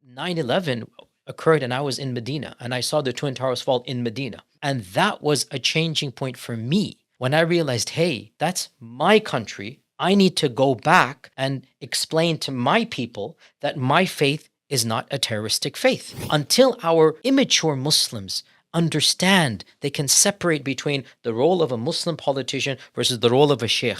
9/11 occurred and I was in Medina and I saw the Twin Towers fall in Medina. And that was a changing point for me when I realized, hey, that's my country. I need to go back and explain to my people that my faith is not a terroristic faith. Until our immature Muslims understand they can separate between the role of a Muslim politician versus the role of a sheikh.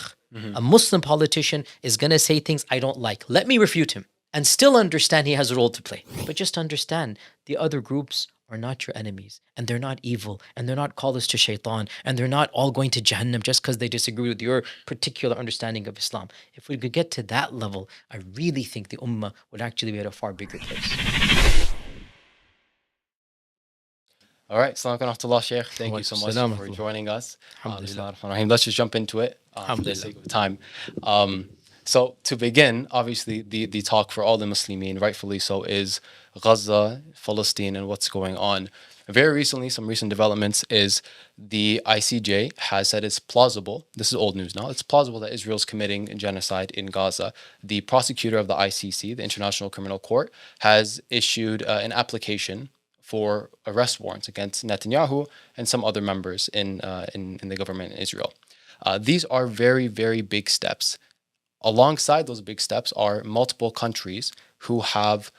A Muslim politician is going to say things I don't like. Let me refute him and still understand he has a role to play. But just understand the other groups are not your enemies and they're not evil and they're not callers to shaitan and they're not all going to Jahannam just because they disagree with your particular understanding of Islam. If we could get to that level, I really think the ummah would actually be at a far bigger place. All right, Assalamu alaikum wa rahmatullah, Shaykh. Thank you so much for joining us. Let's just jump into it for the sake of time. So to begin, obviously the talk for all the Muslimin, rightfully so, is Gaza, Palestine, and what's going on. Very recently, some recent developments is the ICJ has said it's plausible, this is old news now, it's plausible that Israel's committing genocide in Gaza. The prosecutor of the ICC, the International Criminal Court, has issued an application for arrest warrants against Netanyahu and some other members in the government in Israel. These are very, very big steps. Alongside those big steps are multiple countries who have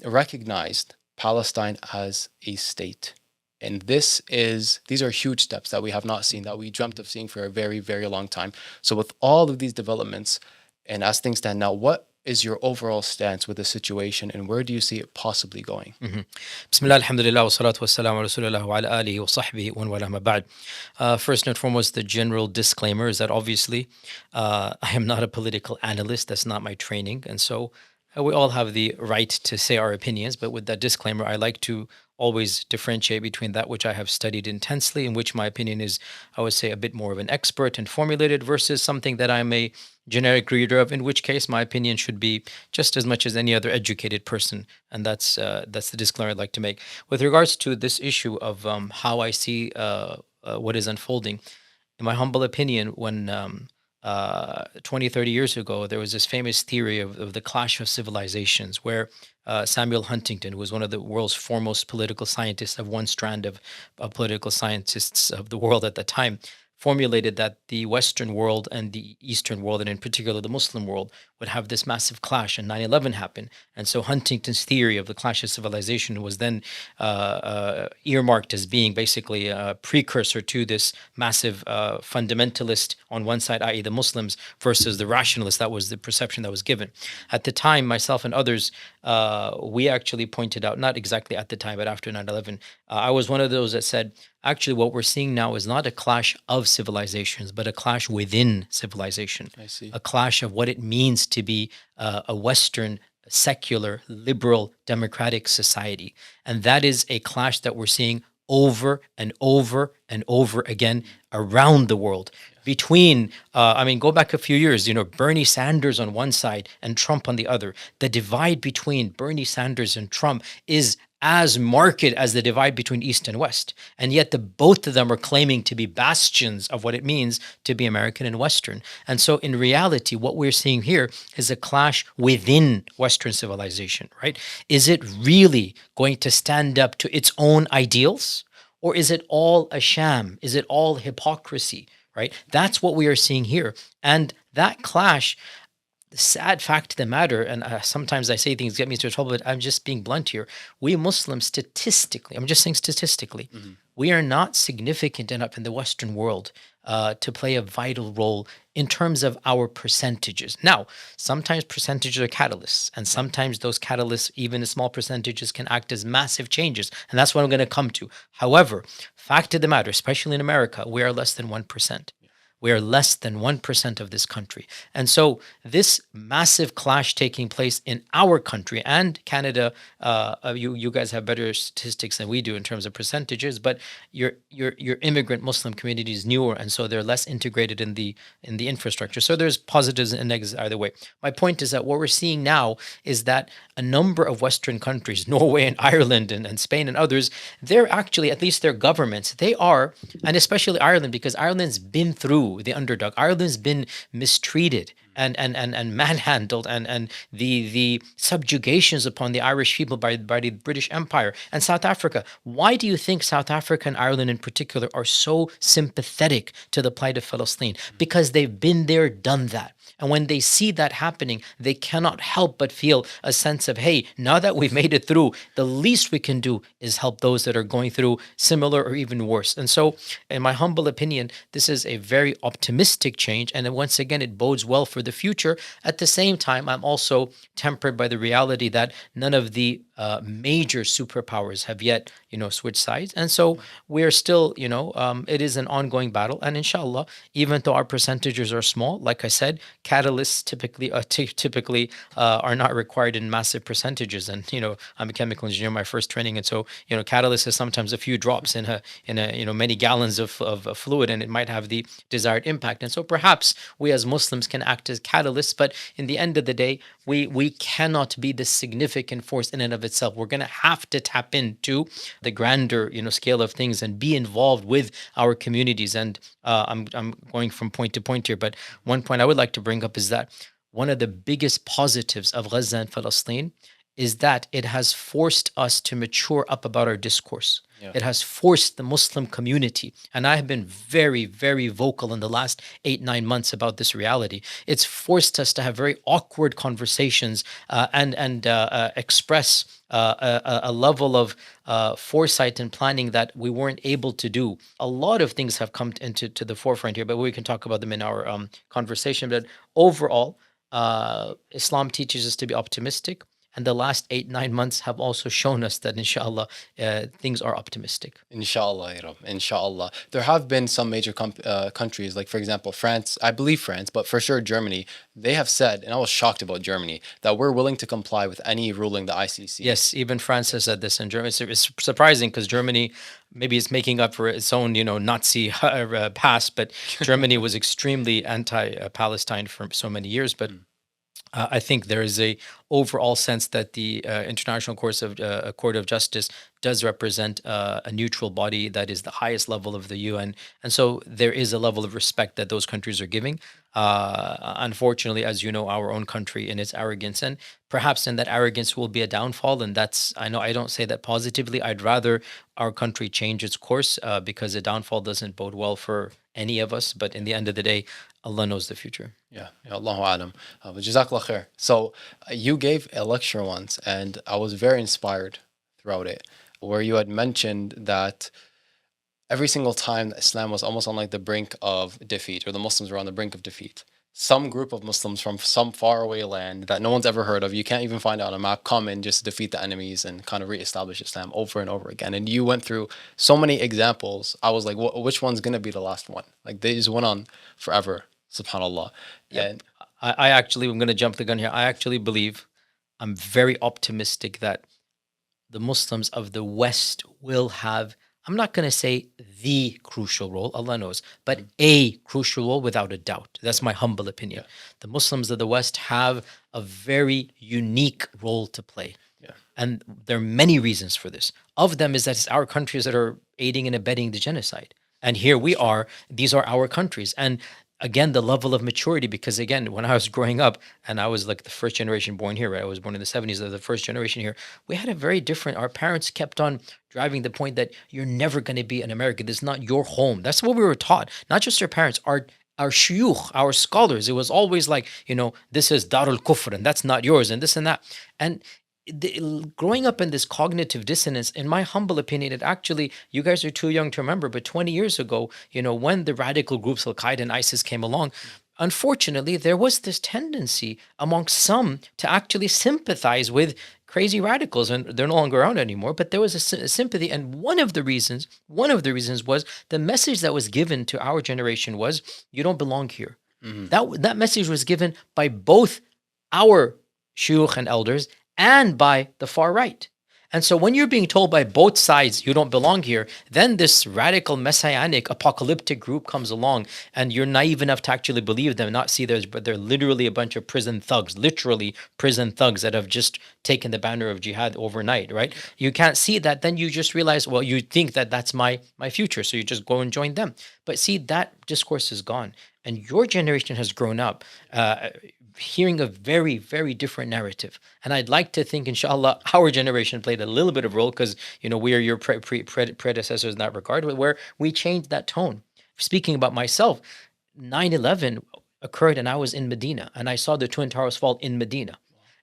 recognized Palestine as a state. And these are huge steps that we have not seen, that we dreamt of seeing for a very, very long time. So with all of these developments, and as things stand now, what is your overall stance with the situation and where do you see it possibly going? Bismillah, alhamdulillah, wa salatu wa salam wa rasulullah wa ala alihi wa sahbihi wa wala ma ba'd. First and foremost, the general disclaimer is that obviously I am not a political analyst. That's not my training. And so we all have the right to say our opinions. But with that disclaimer, I like to always differentiate between that which I have studied intensely, in which my opinion is, I would say, a bit more of an expert and formulated, versus something that I'm a generic reader of, in which case my opinion should be just as much as any other educated person. And that's the disclaimer I'd like to make. With regards to this issue of how I see what is unfolding, in my humble opinion, when 20, 30 years ago, there was this famous theory of the clash of civilizations, where Samuel Huntington, who was one of the world's foremost political scientists of one strand of political scientists of the world at the time, formulated that the Western world and the Eastern world, and in particular the Muslim world, would have this massive clash, and 9/11 happened. And so Huntington's theory of the clash of civilization was then earmarked as being basically a precursor to this massive fundamentalist on one side, i.e. the Muslims, versus the rationalists. That was the perception that was given. At the time, myself and others, we actually pointed out, not exactly at the time, but after 9/11, I was one of those that said, actually, what we're seeing now is not a clash of civilizations, but a clash within civilization. I see. A clash of what it means to be a Western, secular, liberal, democratic society. And that is a clash that we're seeing over and over and over again around the world. Between, go back a few years, Bernie Sanders on one side and Trump on the other. The divide between Bernie Sanders and Trump is as marked as the divide between East and West. And yet both of them are claiming to be bastions of what it means to be American and Western. And so in reality, what we're seeing here is a clash within Western civilization, right? Is it really going to stand up to its own ideals? Or is it all a sham? Is it all hypocrisy, right? That's what we are seeing here. And that clash, the sad fact of the matter, and sometimes I say things get me into trouble, but I'm just being blunt here. We Muslims statistically, I'm just saying statistically, we are not significant enough in the Western world to play a vital role in terms of our percentages. Now, sometimes percentages are catalysts, and sometimes those catalysts, even small percentages, can act as massive changes. And that's what I'm going to come to. However, fact of the matter, especially in America, we are less than 1%. We are less than 1% of this country. And so this massive clash taking place in our country and Canada, you guys have better statistics than we do in terms of percentages, but your immigrant Muslim community is newer, and so they're less integrated in the infrastructure. So there's positives and negatives either way. My point is that what we're seeing now is that a number of Western countries, Norway and Ireland and Spain and others, they're actually, at least their governments, they are, and especially Ireland, because Ireland's been through through the underdog. Ireland's been mistreated and manhandled, and the subjugations upon the Irish people by the British Empire. And South Africa. Why do you think South Africa and Ireland in particular are so sympathetic to the plight of Palestine? Because they've been there, done that. And when they see that happening, they cannot help but feel a sense of, hey, now that we've made it through, the least we can do is help those that are going through similar or even worse. And so, in my humble opinion, this is a very optimistic change. And once again, it bodes well for the future. At the same time, I'm also tempered by the reality that none of the major superpowers have yet, switched sides. And so we're still, it is an ongoing battle. And inshallah, even though our percentages are small, like I said, catalysts typically are not required in massive percentages. And, I'm a chemical engineer, my first training. And so, catalyst is sometimes a few drops in a many gallons of fluid, and it might have the desired impact. And so perhaps we as Muslims can act as catalysts, but in the end of the day, we cannot be the significant force in and of itself. We're going to have to tap into the grander, scale of things and be involved with our communities. And I'm going from point to point here, but one point I would like to bring up is that one of the biggest positives of Gaza and Palestine is that it has forced us to mature up about our discourse. Yeah. It has forced the Muslim community, and I have been very, very vocal in the last 8-9 months about this reality. It's forced us to have very awkward conversations and express a level of foresight and planning that we weren't able to do. A lot of things have come into the forefront here, but we can talk about them in our conversation. But overall, Islam teaches us to be optimistic. And the last 8-9 months have also shown us that, inshallah, things are optimistic. Inshallah, ya Rab, inshallah. There have been some major countries, like, for example, France, I believe France, but for sure Germany, they have said, and I was shocked about Germany, that we're willing to comply with any ruling the ICC. Yes, even France has said this in Germany. It's surprising because Germany maybe is making up for its own, Nazi past, but Germany was extremely anti-Palestine for so many years, but I think there is a overall sense that the International Court of Justice does represent a neutral body that is the highest level of the UN. And so there is a level of respect that those countries are giving. Unfortunately, as you know, our own country in its arrogance, and perhaps in that arrogance will be a downfall. And I know I don't say that positively. I'd rather our country change its course because a downfall doesn't bode well for any of us. But in the end of the day, Allah knows the future. Yeah, Allahu alam. Jazakallah khair. So you gave a lecture once, and I was very inspired throughout it, where you had mentioned that every single time that Islam was almost on like the brink of defeat, or the Muslims were on the brink of defeat, some group of Muslims from some faraway land that no one's ever heard of, you can't even find it on a map, come and just defeat the enemies and kind of reestablish Islam over and over again. And you went through so many examples. I was like, which one's going to be the last one? Like, they just went on forever, subhanAllah. Yep. And I'm going to jump the gun here. I actually believe, I'm very optimistic that the Muslims of the West will have, I'm not going to say the crucial role, Allah knows, but a crucial role without a doubt. That's my humble opinion. Yeah. The Muslims of the West have a very unique role to play. Yeah. And there are many reasons for this. Of them is that it's our countries that are aiding and abetting the genocide. And here we are, these are our countries. And again, the level of maturity, because again, when I was growing up, and I was like the first generation born here, right? I was born in the 70s, the first generation here. We had a very different, our parents kept on driving the point that you're never going to be an American. This is not your home. That's what we were taught. Not just our parents, our shuyukh, our scholars. It was always like, this is Darul Kufr, and that's not yours, and this and that. And growing up in this cognitive dissonance, in my humble opinion, it actually, you guys are too young to remember, but 20 years ago, when the radical groups Al-Qaeda and ISIS came along, unfortunately, there was this tendency amongst some to actually sympathize with crazy radicals, and they're no longer around anymore, but there was a sympathy. And one of the reasons was the message that was given to our generation was, you don't belong here. Mm-hmm. That message was given by both our shuyukh and elders and by the far right. And so when you're being told by both sides you don't belong here, then this radical messianic apocalyptic group comes along, and you're naive enough to actually believe them, not see theirs, but they're literally a bunch of prison thugs, literally prison thugs that have just taken the banner of jihad overnight, right? You can't see that. Then you just realize, well, you think that that's my future, so you just go and join them. But see, that discourse is gone, and your generation has grown up hearing a very, very different narrative. And I'd like to think, inshallah, our generation played a little bit of role, because, we are your predecessors in that regard, where we changed that tone. Speaking about myself, 9/11 occurred and I was in Medina, and I saw the Twin Towers fall in Medina.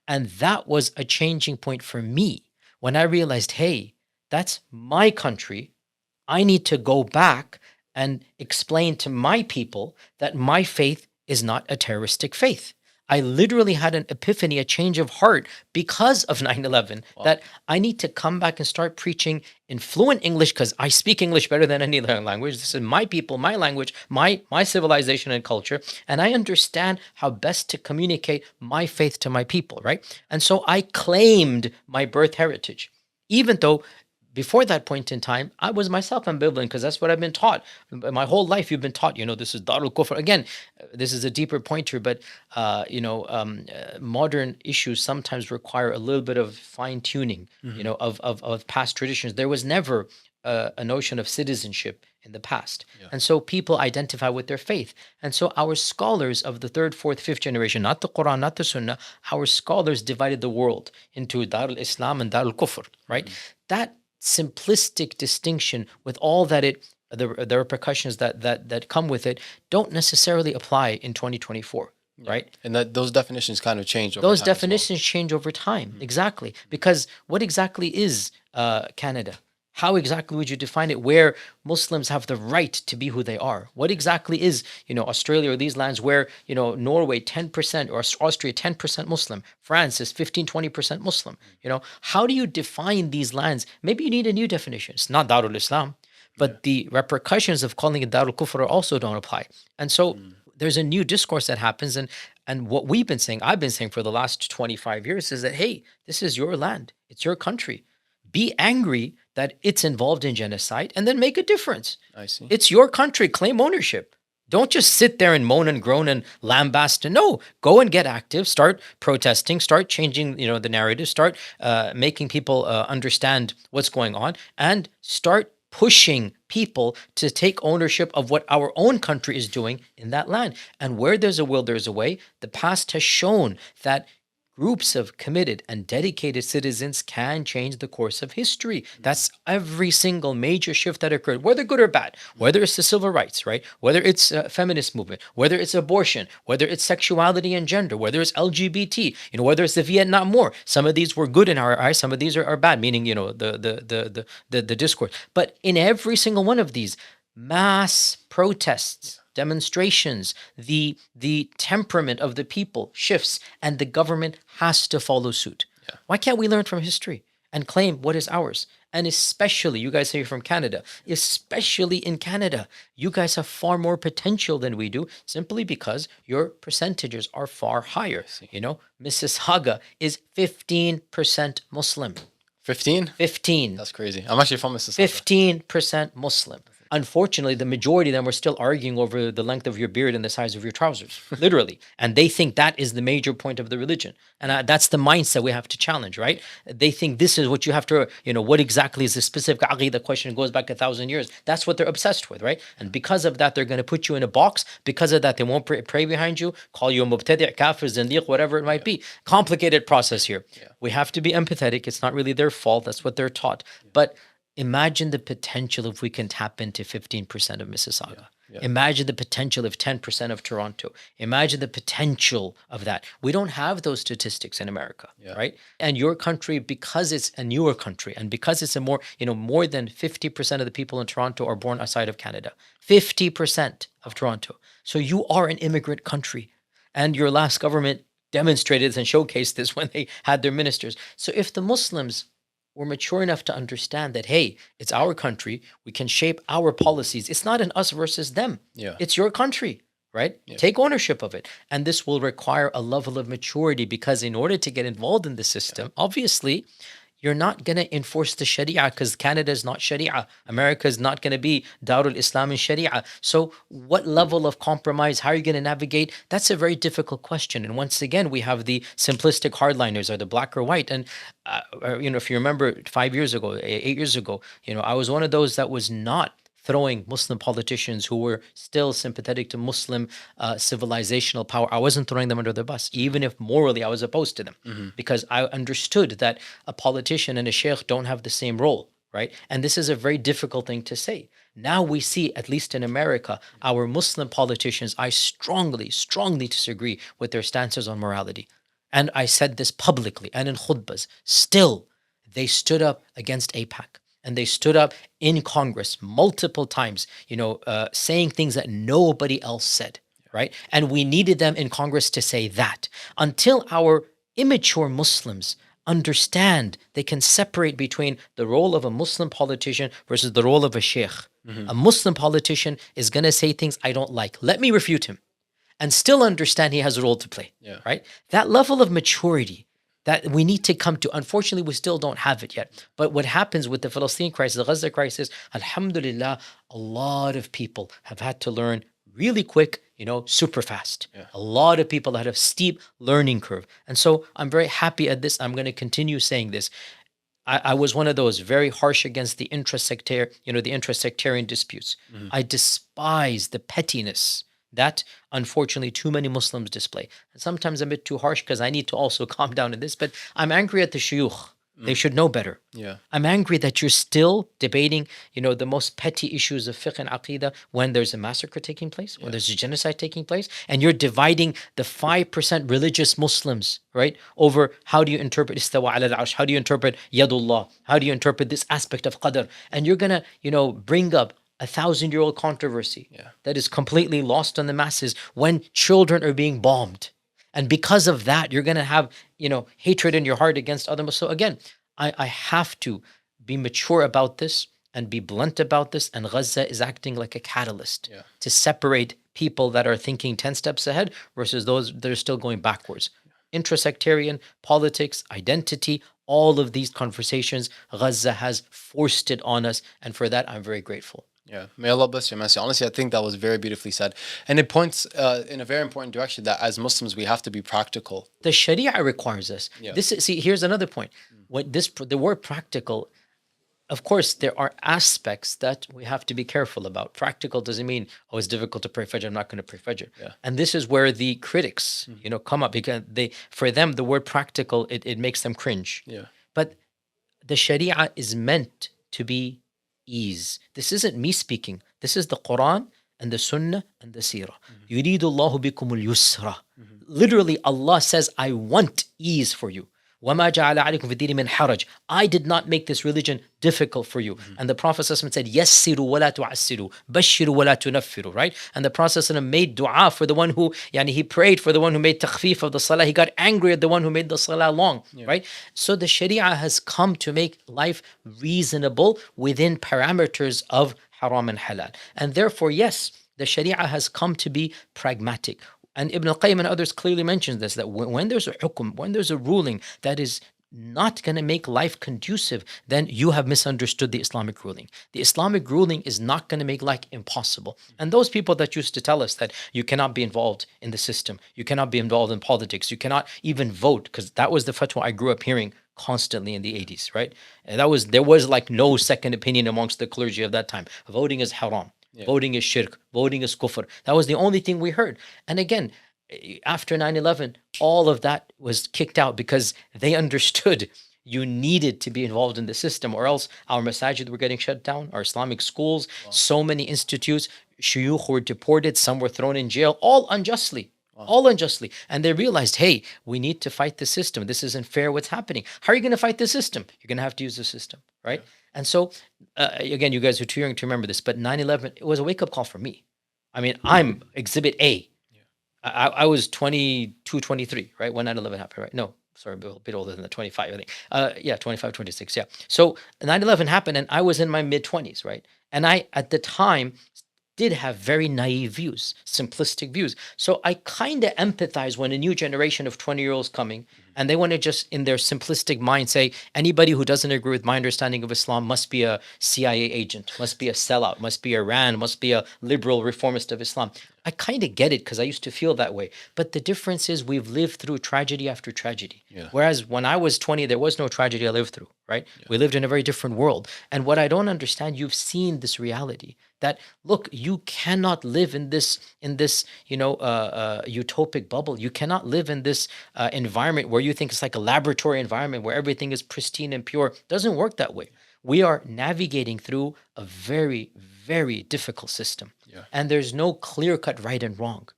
And that was a changing point for me when I realized, hey, that's my country. I need to go back and explain to my people that my faith is not a terroristic faith. I literally had an epiphany, a change of heart because of 9/11, that I need to come back and start preaching in fluent English, because I speak English better than any other language. This is my people, my language, my civilization and culture. And I understand how best to communicate my faith to my people, right? And so I claimed my birth heritage, even though before that point in time, I was myself ambivalent, because that's what I've been taught. My whole life, you've been taught, this is Darul Kufr. Again, this is a deeper pointer, but, modern issues sometimes require a little bit of fine tuning, of past traditions. There was never a notion of citizenship in the past. Yeah. And so people identify with their faith. And so our scholars of the third, fourth, fifth generation, not the Quran, not the Sunnah, our scholars divided the world into Darul Islam and Darul Kufr, right? That simplistic distinction, with all that the repercussions that come with it, don't necessarily apply in 2024, right? And that those definitions kind of change over those time. Definitions change over time, exactly. Because what exactly is Canada? How exactly would you define it, where Muslims have the right to be who they are? What exactly is, Australia or these lands where, Norway 10% or Austria 10% Muslim, France is 15-20% Muslim? How do you define these lands? Maybe you need a new definition. It's not Darul Islam, but the repercussions of calling it Darul Kufr also don't apply. And so there's a new discourse that happens, and what I've been saying for the last 25 years is that, hey, this is your land. It's your country. Be angry that it's involved in genocide, and then make a difference. I see. It's your country. Claim ownership. Don't just sit there and moan and groan and lambast. No, go and get active. Start protesting. Start changing, the narrative. Start making people understand what's going on, and start pushing people to take ownership of what our own country is doing in that land. And where there's a will, there's a way. The past has shown that groups of committed and dedicated citizens can change the course of history. That's every single major shift that occurred, whether good or bad, whether it's the civil rights, right? Whether it's a feminist movement, whether it's abortion, whether it's sexuality and gender, whether it's LGBT, whether it's the Vietnam War. Some of these were good in our eyes, some of these are bad, meaning, the discourse. But in every single one of these, mass protests, demonstrations, the temperament of the people shifts, and the government has to follow suit. Yeah. Why can't we learn from history and claim what is ours? And especially, you guys say you're from Canada, especially in Canada, you guys have far more potential than we do, simply because your percentages are far higher. Mississauga is 15% Muslim. 15? 15. That's crazy. I'm actually from Mississauga. 15% Muslim. Unfortunately, the majority of them are still arguing over the length of your beard and the size of your trousers, literally. And they think that is the major point of the religion. And that's the mindset we have to challenge, right? They think this is what you have to, what exactly is the specific aqidah question goes back 1,000 years. That's what they're obsessed with, right? And because of that, they're going to put you in a box. Because of that, they won't pray behind you, call you a mubtadi', kafir, zindiq, whatever it might be. Complicated process here. Yeah. We have to be empathetic. It's not really their fault. That's what they're taught. Yeah. But imagine the potential if we can tap into 15% of Mississauga. Yeah, yeah. Imagine the potential of 10% of Toronto. Imagine the potential of that. We don't have those statistics in America, right? And your country, because it's a newer country, and because it's a more than 50% of the people in Toronto are born outside of Canada. 50% of Toronto. So you are an immigrant country. And your last government demonstrated this and showcased this when they had their ministers. So if the Muslims we're mature enough to understand that, hey, it's our country. We can shape our policies. It's not an us versus them. Yeah. It's your country, right? Yeah. Take ownership of it. And this will require a level of maturity, because in order to get involved in the system, obviously, you're not going to enforce the Sharia because Canada is not Sharia. America is not going to be Darul Islam and Sharia. So what level of compromise, how are you going to navigate? That's a very difficult question. And once again, we have the simplistic hardliners, are the black or white. And, if you remember 5 years ago, 8 years ago, I was one of those that was not throwing Muslim politicians who were still sympathetic to Muslim civilizational power. I wasn't throwing them under the bus, even if morally I was opposed to them, because I understood that a politician and a sheikh don't have the same role, right? And this is a very difficult thing to say. Now we see, at least in America, our Muslim politicians, I strongly, strongly disagree with their stances on morality. And I said this publicly and in khutbahs. Still, they stood up against AIPAC. And they stood up in Congress multiple times, saying things that nobody else said, right? And we needed them in Congress to say that. Until our immature Muslims understand, they can separate between the role of a Muslim politician versus the role of a sheikh. A Muslim politician is going to say things I don't like. Let me refute him and still understand he has a role to play, right? That level of maturity that we need to come to. Unfortunately, we still don't have it yet. But what happens with the Palestinian crisis, the Gaza crisis, alhamdulillah, a lot of people have had to learn really quick, super fast. A lot of people had a steep learning curve. And so I'm very happy at this. I'm going to continue saying this. I was one of those very harsh against the intrasectarian disputes. I despise the pettiness that, unfortunately, too many Muslims display. And sometimes I'm a bit too harsh because I need to also calm down in this, but I'm angry at the shuyukh. They should know better. I'm angry that you're still debating, the most petty issues of fiqh and aqidah when there's a massacre taking place, when there's a genocide taking place, and you're dividing the 5% religious Muslims, right, over how do you interpret istawa ala al-arsh, how do you interpret yadullah, how do you interpret this aspect of qadr, and you're going to, bring up 1,000-year-old controversy that is completely lost on the masses when children are being bombed. And because of that, you're going to have, hatred in your heart against others. So again, I have to be mature about this and be blunt about this. And Gaza is acting like a catalyst to separate people that are thinking 10 steps ahead versus those that are still going backwards. Intrasectarian, politics, identity, all of these conversations, Gaza has forced it on us. And for that, I'm very grateful. Yeah, may Allah bless your message. Honestly, I think that was very beautifully said. And it points in a very important direction that as Muslims, we have to be practical. The Sharia requires us. Here's another point. The word practical, of course, there are aspects that we have to be careful about. Practical doesn't mean, it's difficult to pray Fajr, I'm not going to pray Fajr. And this is where the critics, come up, because for them, the word practical, it makes them cringe. But the Sharia is meant to be ease. This isn't me speaking. This is the Quran and the Sunnah and the Seerah. يُرِيدُ اللَّهُ بِكُمُ الْيُسْرَ. Literally, Allah says, I want ease for you. وَمَا جَعَلَ عَلَيْكُمْ فِي الدِّينِ مِنْ حَرَجٍ. I did not make this religion difficult for you. And the Prophet ﷺ said, يَسِّرُوا وَلَا تُعَسِّرُوا بَشِّرُوا وَلَا تُنَفِّرُوا, right? And the Prophet ﷺ made dua for the one who, he prayed for the one who made takhfif of the salah. He got angry at the one who made the salah long, right? So the Sharia has come to make life reasonable within parameters of haram and halal. And therefore, yes, the Sharia has come to be pragmatic. And Ibn al-Qayyim and others clearly mentions this, that when there's a hukum, when there's a ruling that is not going to make life conducive, then you have misunderstood the Islamic ruling. The Islamic ruling is not going to make life impossible. And those people that used to tell us that you cannot be involved in the system, you cannot be involved in politics, you cannot even vote, because that was the fatwa I grew up hearing constantly in the 80s, right? And there was like no second opinion amongst the clergy of that time. Voting is haram. Voting is shirk. Voting is kufr. That was the only thing we heard. And again, after 9/11, all of that was kicked out because they understood you needed to be involved in the system, or else our masajid were getting shut down, our Islamic schools, so many institutes, shuyukh were deported, some were thrown in jail, all unjustly. All unjustly. And they realized, hey, we need to fight the system. This isn't fair what's happening. How are you going to fight the system? You're going to have to use the system, right? And so, again, you guys are too young to remember this, but 9/11, it was a wake-up call for me. I mean, I'm Exhibit A. I was 22, 23, right, when 9/11 happened, right? No, sorry, a bit older than that, 25, I think. 25, 26, yeah. So 9/11 happened, and I was in my mid-20s, right? And I, at the time, did have very naive views, simplistic views. So I kind of empathize when a new generation of 20-year-olds coming And they want to just, in their simplistic mind, say anybody who doesn't agree with my understanding of Islam must be a CIA agent, must be a sellout, must be Iran, must be a liberal reformist of Islam. I kind of get it because I used to feel that way. But the difference is we've lived through tragedy after tragedy. Yeah. Whereas when I was 20, there was no tragedy I lived through, right? Yeah. We lived in a very different world. And what I don't understand, you've seen this reality that, look, you cannot live in this utopic bubble. You cannot live in this environment where you think it's like a laboratory environment where everything is pristine and pure. It doesn't work that way. We are navigating through a very, very difficult system. Yeah. And there's no clear-cut right and wrong.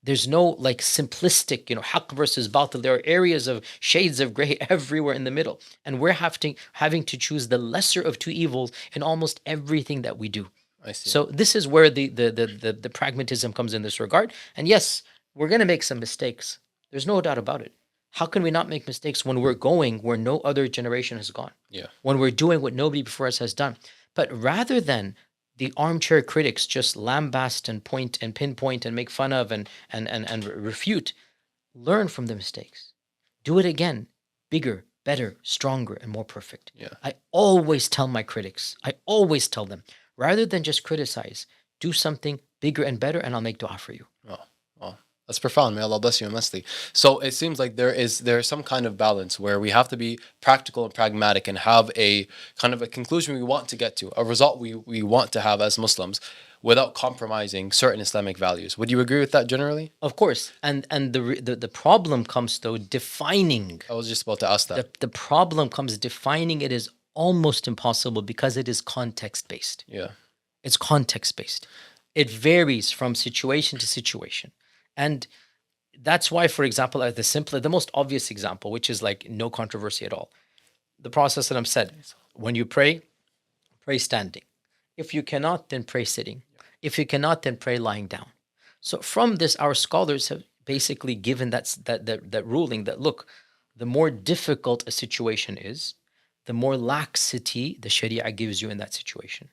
There's no like simplistic, haqq versus batil. There are areas of shades of gray everywhere in the middle. And we're having to choose the lesser of two evils in almost everything that we do. I see. So this is where the pragmatism comes in this regard. And yes, we're going to make some mistakes. There's no doubt about it. How can we not make mistakes when we're going where no other generation has gone? Yeah. When we're doing what nobody before us has done. But rather than the armchair critics just lambast and point and pinpoint and make fun of and refute, learn from the mistakes. Do it again, bigger, better, stronger, and more perfect. Yeah. I always tell my critics, them, rather than just criticize, do something bigger and better, and I'll make dua for you. Oh, that's profound. May Allah bless you immensely. So it seems like there's some kind of balance where we have to be practical and pragmatic and have a kind of a conclusion we want to get to, a result we want to have as Muslims, without compromising certain Islamic values. Would you agree with that generally? Of course. And the problem comes, though, defining. I was just about to ask that. The problem comes defining it is almost impossible because it is context-based. Yeah. It's context-based. It varies from situation to situation. And that's why, for example, the most obvious example, which is like no controversy at all, the process that I'm said, when you pray standing. If you cannot, then pray sitting. If you cannot, then pray lying down. So from this, our scholars have basically given that ruling that, look, the more difficult a situation is, the more laxity the Sharia gives you in that situation.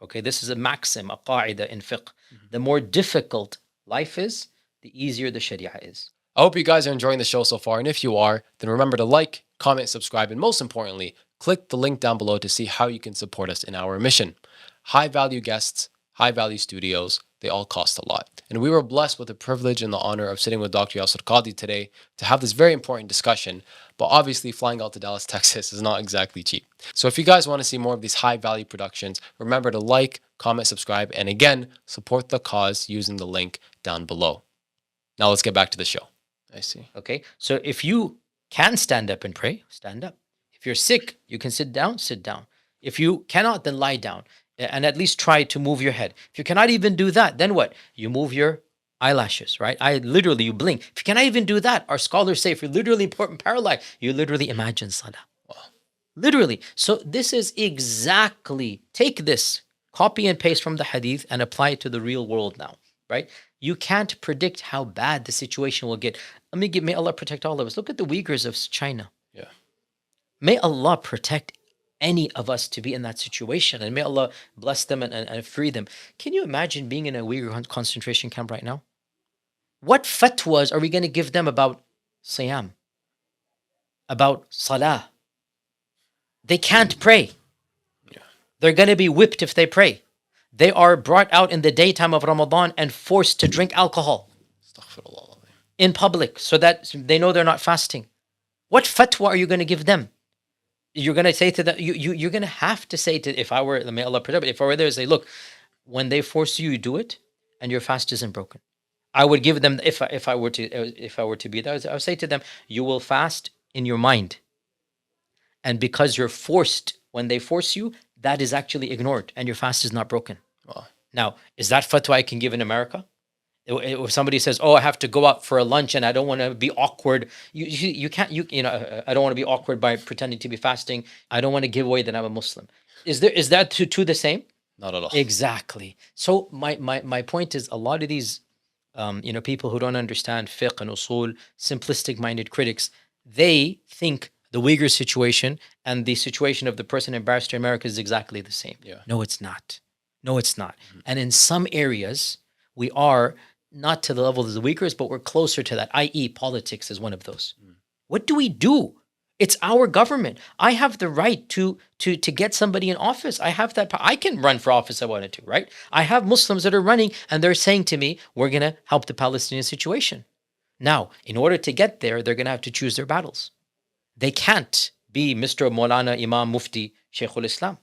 Okay, this is a maxim, a qaida in fiqh. The more difficult life is, the easier the Sharia is. I hope you guys are enjoying the show so far. And if you are, then remember to like, comment, subscribe, and most importantly, click the link down below to see how you can support us in our mission. High value guests, high value studios, they all cost a lot. And we were blessed with the privilege and the honor of sitting with Dr. Yasir Qadhi today to have this very important discussion. But obviously flying out to Dallas, Texas is not exactly cheap. So if you guys want to see more of these high value productions, remember to like, comment, subscribe, and again, support the cause using the link down below. Now let's get back to the show. I see. Okay, so if you can stand up and pray, stand up. If you're sick, you can sit down, sit down. If you cannot, then lie down and at least try to move your head. If you cannot even do that, then what? You move your eyelashes, right? You blink. If you cannot even do that, our scholars say if you're literally paralyzed, you literally imagine salah. Wow. Literally. So this is exactly, take this, copy and paste from the hadith and apply it to the real world now, right? You can't predict how bad the situation will get. May Allah protect all of us. Look at the Uyghurs of China. Yeah. May Allah protect any of us to be in that situation. And may Allah bless them and free them. Can you imagine being in a Uyghur concentration camp right now? What fatwas are we going to give them about siyam? About salah? They can't pray. Yeah. They're going to be whipped if they pray. They are brought out in the daytime of Ramadan and forced to drink alcohol in public so that they know they're not fasting. What fatwa are you going to give them? You're going to say to them, you're going to have to say to, if I were, may Allah protect, if I were there, say, look, when they force you, you do it and your fast isn't broken. I would give them, if I were to be there, I would say to them, you will fast in your mind. And because you're forced, when they force you, that is actually ignored and your fast is not broken. Wow. Now, is that fatwa I can give in America? If somebody says, oh, I have to go out for a lunch and I don't want to be awkward, you can't, I don't want to be awkward by pretending to be fasting. I don't want to give away that I'm a Muslim. Is that two the same? Not at all. Exactly. So my point is a lot of these, people who don't understand fiqh and usul, simplistic minded critics, they think the Uyghur situation and the situation of the person embarrassed in America is exactly the same. Yeah. No, it's not. Mm-hmm. And in some areas, we are not to the level of the Uyghurs, but we're closer to that, i.e. politics is one of those. What do we do? It's our government. I have the right to get somebody in office. I have that. I can run for office if I wanted to, right? I have Muslims that are running and they're saying to me, we're going to help the Palestinian situation. Now, in order to get there, they're going to have to choose their battles. They can't be Mr. Maulana Imam Mufti Shaykhul Islam.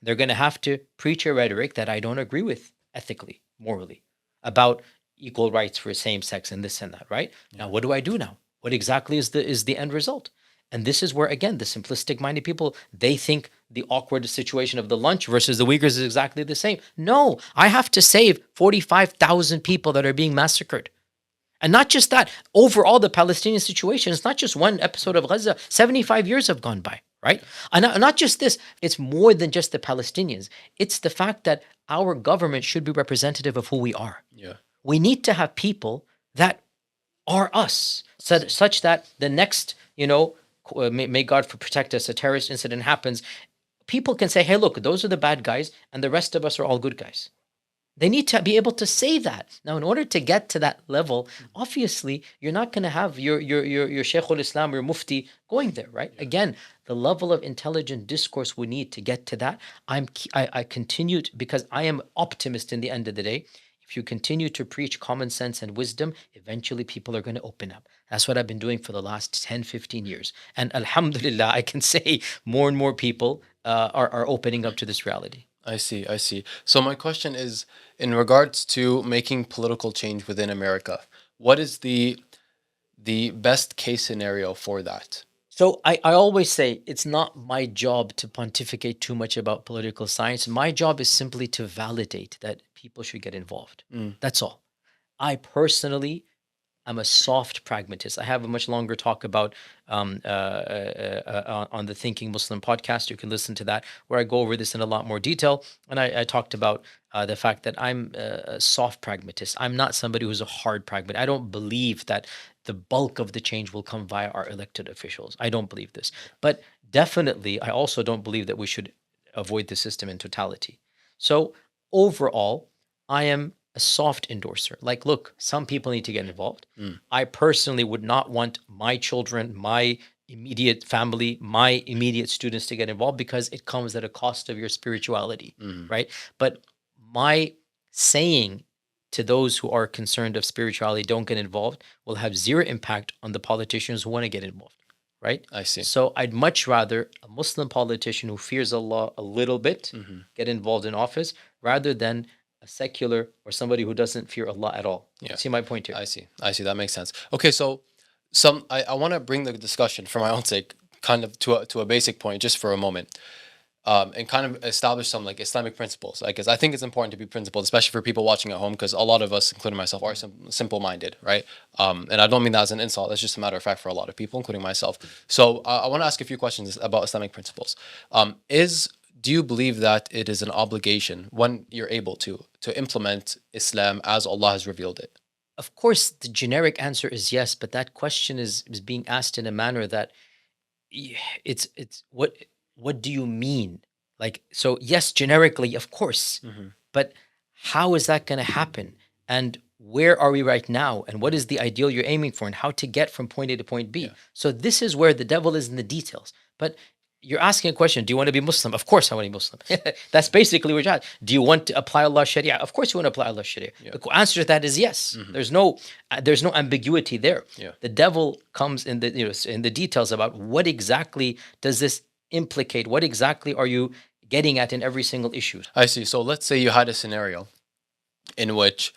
They're going to have to preach a rhetoric that I don't agree with ethically, morally, about equal rights for same sex and this and that, right? Now, what do I do now? What exactly is the end result? And this is where, again, the simplistic minded people, they think the awkward situation of the lunch versus the Uyghurs is exactly the same. No, I have to save 45,000 people that are being massacred. And not just that, overall, the Palestinian situation, it's not just one episode of Gaza. 75 years have gone by, right? And not just this, it's more than just the Palestinians. It's the fact that our government should be representative of who we are. Yeah. We need to have people that are us, such that the next, may God protect us, a terrorist incident happens, people can say, hey, look, those are the bad guys, and the rest of us are all good guys. They need to be able to say that. Now, in order to get to that level, obviously, you're not going to have your Shaykhul Islam, your Mufti going there, right? Yeah. Again, the level of intelligent discourse we need to get to that. I continued, because I am optimist in the end of the day. If you continue to preach common sense and wisdom, eventually people are going to open up. That's what I've been doing for the last 10, 15 years. And alhamdulillah, I can say more and more people are opening up to this reality. I see. So my question is, in regards to making political change within America, what is the best case scenario for that? So I always say it's not my job to pontificate too much about political science. My job is simply to validate that people should get involved. That's all. I personally am a soft pragmatist. I have a much longer talk about on the Thinking Muslim podcast. You can listen to that, where I go over this in a lot more detail. And I talked about the fact that I'm a soft pragmatist. I'm not somebody who's a hard pragmatist. I don't believe that the bulk of the change will come via our elected officials. I don't believe this. But definitely, I also don't believe that we should avoid the system in totality. So overall, I am a soft endorser. Like, look, some people need to get involved. I personally would not want my children, my immediate family, my immediate students to get involved, because it comes at a cost of your spirituality, right? But my saying to those who are concerned of spirituality, don't get involved, will have zero impact on the politicians who want to get involved, right? I see. So I'd much rather a Muslim politician who fears Allah a little bit get involved in office, rather than a secular or somebody who doesn't fear Allah at all. Yeah. See my point here? I see. That makes sense. Okay, so I want to bring the discussion, for my own sake, kind of to a basic point, just for a moment. And kind of establish some like Islamic principles. Because I think it's important to be principled, especially for people watching at home, because a lot of us, including myself, are simple-minded, right? And I don't mean that as an insult. That's just a matter of fact for a lot of people, including myself. So I want to ask a few questions about Islamic principles. Do you believe that it is an obligation, when you're able to implement Islam as Allah has revealed it? Of course, the generic answer is yes, but that question is being asked in a manner that it's what do you mean? Like, so yes, generically, of course, but how is that going to happen? And where are we right now? And what is the ideal you're aiming for? And how to get from point A to point B? Yeah. So this is where the devil is in the details. But you're asking a question, do you want to be Muslim? Of course I want to be Muslim. That's basically what you're asking. Do you want to apply Allah's Sharia? Of course you want to apply Allah's Sharia. Yeah. The answer to that is yes. There's no ambiguity there. Yeah. The devil comes in the details about what exactly does this implicate? What exactly are you getting at in every single issue? I see. So let's say you had a scenario in which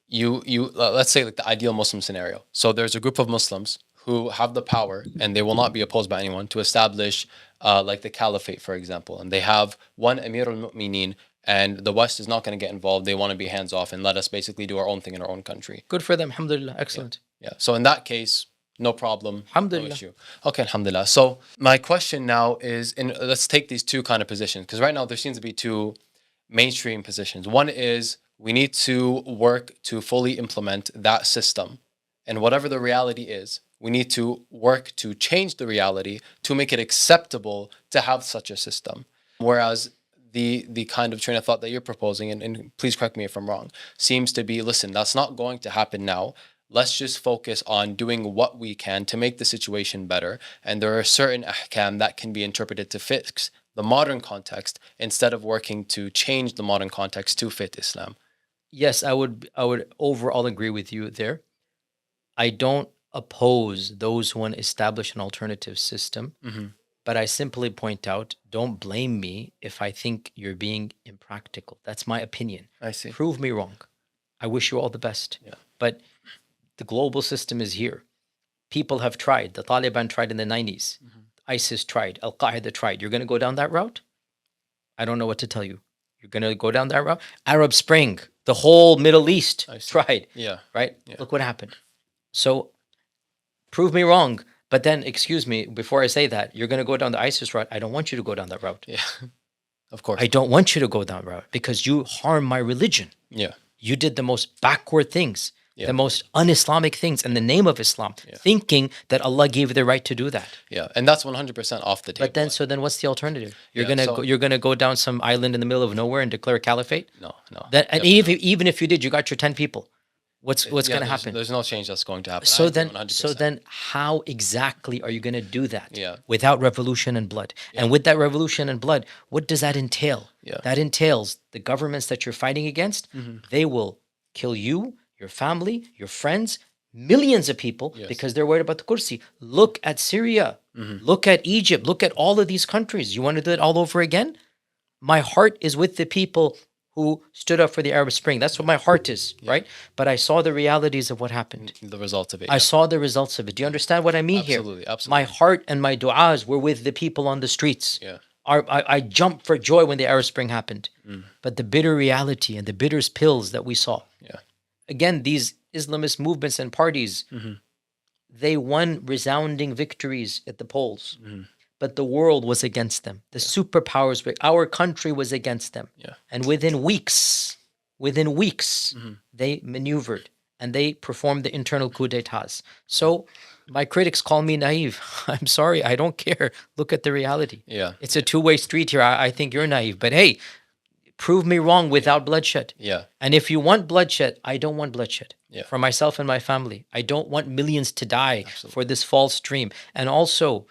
you let's say like the ideal Muslim scenario. So there's a group of Muslims who have the power, and they will not be opposed by anyone, to establish like the caliphate, for example. And they have one Amir al-Mu'mineen, and the West is not going to get involved. They want to be hands off and let us basically do our own thing in our own country. Good for them. Alhamdulillah. Excellent. Yeah. So in that case, no problem. Alhamdulillah. No issue. Okay, alhamdulillah. So my question now is, let's take these two kind of positions, because right now there seems to be two mainstream positions. One is we need to work to fully implement that system, and whatever the reality is, we need to work to change the reality to make it acceptable to have such a system. Whereas the kind of train of thought that you're proposing, and please correct me if I'm wrong, seems to be, listen, that's not going to happen now. let's just focus on doing what we can to make the situation better. And there are certain ahkam that can be interpreted to fix the modern context instead of working to change the modern context to fit Islam. Yes, I would overall agree with you there. I don't oppose those who want to establish an alternative system, but I simply point out, don't blame me if I think you're being impractical. That's my opinion. I see. Prove me wrong. I wish you all the best. Yeah. But the global system is here. People have tried. The Taliban tried in the 90s. ISIS tried. Al-Qaeda tried. You're going to go down that route? I don't know what to tell you. You're going to go down that route? Arab Spring, the whole Middle East tried. Yeah. Right? Yeah. Look what happened. So prove me wrong. But then, excuse me, before I say that, you're going to go down the ISIS route. I don't want you to go down that route. Yeah, of course. I don't want you to go down that route because you harm my religion. Yeah. You did the most backward things, the most un-Islamic things in the name of Islam, thinking that Allah gave you the right to do that. Yeah, and that's 100% off the table. But then, so then what's the alternative? You're gonna go down some island in the middle of nowhere and declare a caliphate? No. And even if you did, you got your 10 people. What's going to happen? There's no change that's going to happen. So then how exactly are you going to do that? Yeah. Without revolution and blood? Yeah. And with that revolution and blood, what does that entail? Yeah. That entails the governments that you're fighting against, they will kill you, your family, your friends, millions of people because they're worried about the kursi. Look at Syria. Look at Egypt. Look at all of these countries. You want to do it all over again? My heart is with the people who stood up for the Arab Spring. That's what my heart is, right? But I saw the realities of what happened. The results of it. I saw the results of it. Do you understand what I mean here? Absolutely. My heart and my du'as were with the people on the streets. Yeah. I jumped for joy when the Arab Spring happened. But the bitter reality and the bitter pills that we saw. Yeah. Again, these Islamist movements and parties, they won resounding victories at the polls. But the world was against them. The superpowers, our country was against them. Yeah. And within weeks, they maneuvered and they performed the internal coup d'etats. So my critics call me naive. I'm sorry, I don't care. Look at the reality. Yeah. It's a two-way street here. I think you're naive. But hey, prove me wrong without bloodshed. Yeah. And if you want bloodshed, I don't want bloodshed. Yeah. For myself and my family. I don't want millions to die for this false dream. And also,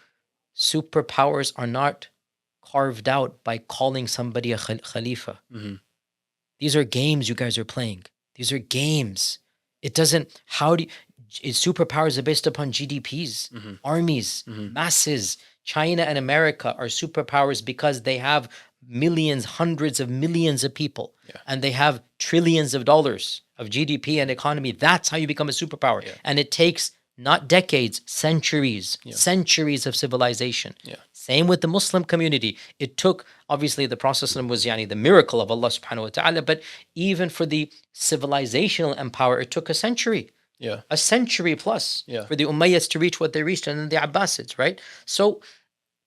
superpowers are not carved out by calling somebody a Khalifa. These are games you guys are playing. These are games. It doesn't, superpowers are based upon GDPs, armies, masses. China and America are superpowers because they have millions, hundreds of millions of people. And they have trillions of dollars of GDP and economy. That's how you become a superpower. And it takes not decades, centuries of civilization. Same with the Muslim community. It took, obviously the Prophet was the miracle of Allah subhanahu wa ta'ala, but even for the civilizational empire, it took a century. A century plus for the Umayyads to reach what they reached, and then the Abbasids, right? So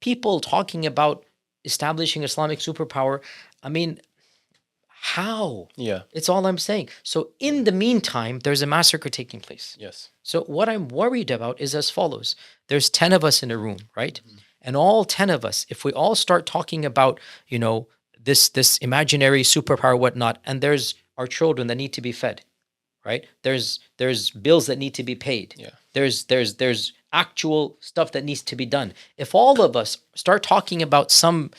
people talking about establishing Islamic superpower, I mean, how? It's all I'm saying. So in the meantime, there's a massacre taking place. So what I'm worried about is as follows. There's 10 of us in a room, right? And all 10 of us, if we all start talking about, this imaginary superpower, whatnot, and there's our children that need to be fed, right? There's bills that need to be paid. There's actual stuff that needs to be done. If all of us start talking about some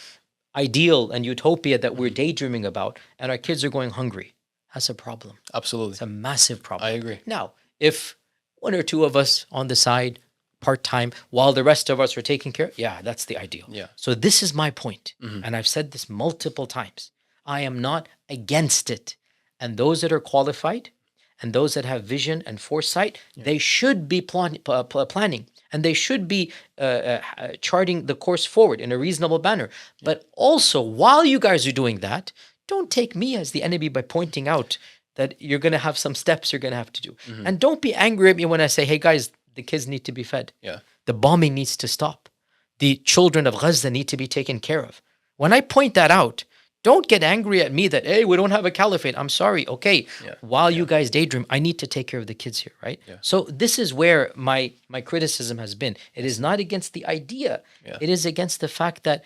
ideal and utopia that we're daydreaming about, and our kids are going hungry, that's a problem. Absolutely. It's a massive problem. I agree. Now, if one or two of us on the side, part-time, while the rest of us are taking care, that's the ideal. So this is my point, and I've said this multiple times. I am not against it. And those that are qualified and those that have vision and foresight, they should be planning. And they should be charting the course forward in a reasonable manner. But also, while you guys are doing that, don't take me as the enemy by pointing out that you're going to have some steps you're going to have to do. And don't be angry at me when I say, hey guys, the kids need to be fed. The bombing needs to stop. The children of Gaza need to be taken care of. When I point that out, don't get angry at me that, hey, we don't have a caliphate. I'm sorry. Okay, while you guys daydream, I need to take care of the kids here, right? So this is where my criticism has been. It is not against the idea. It is against the fact that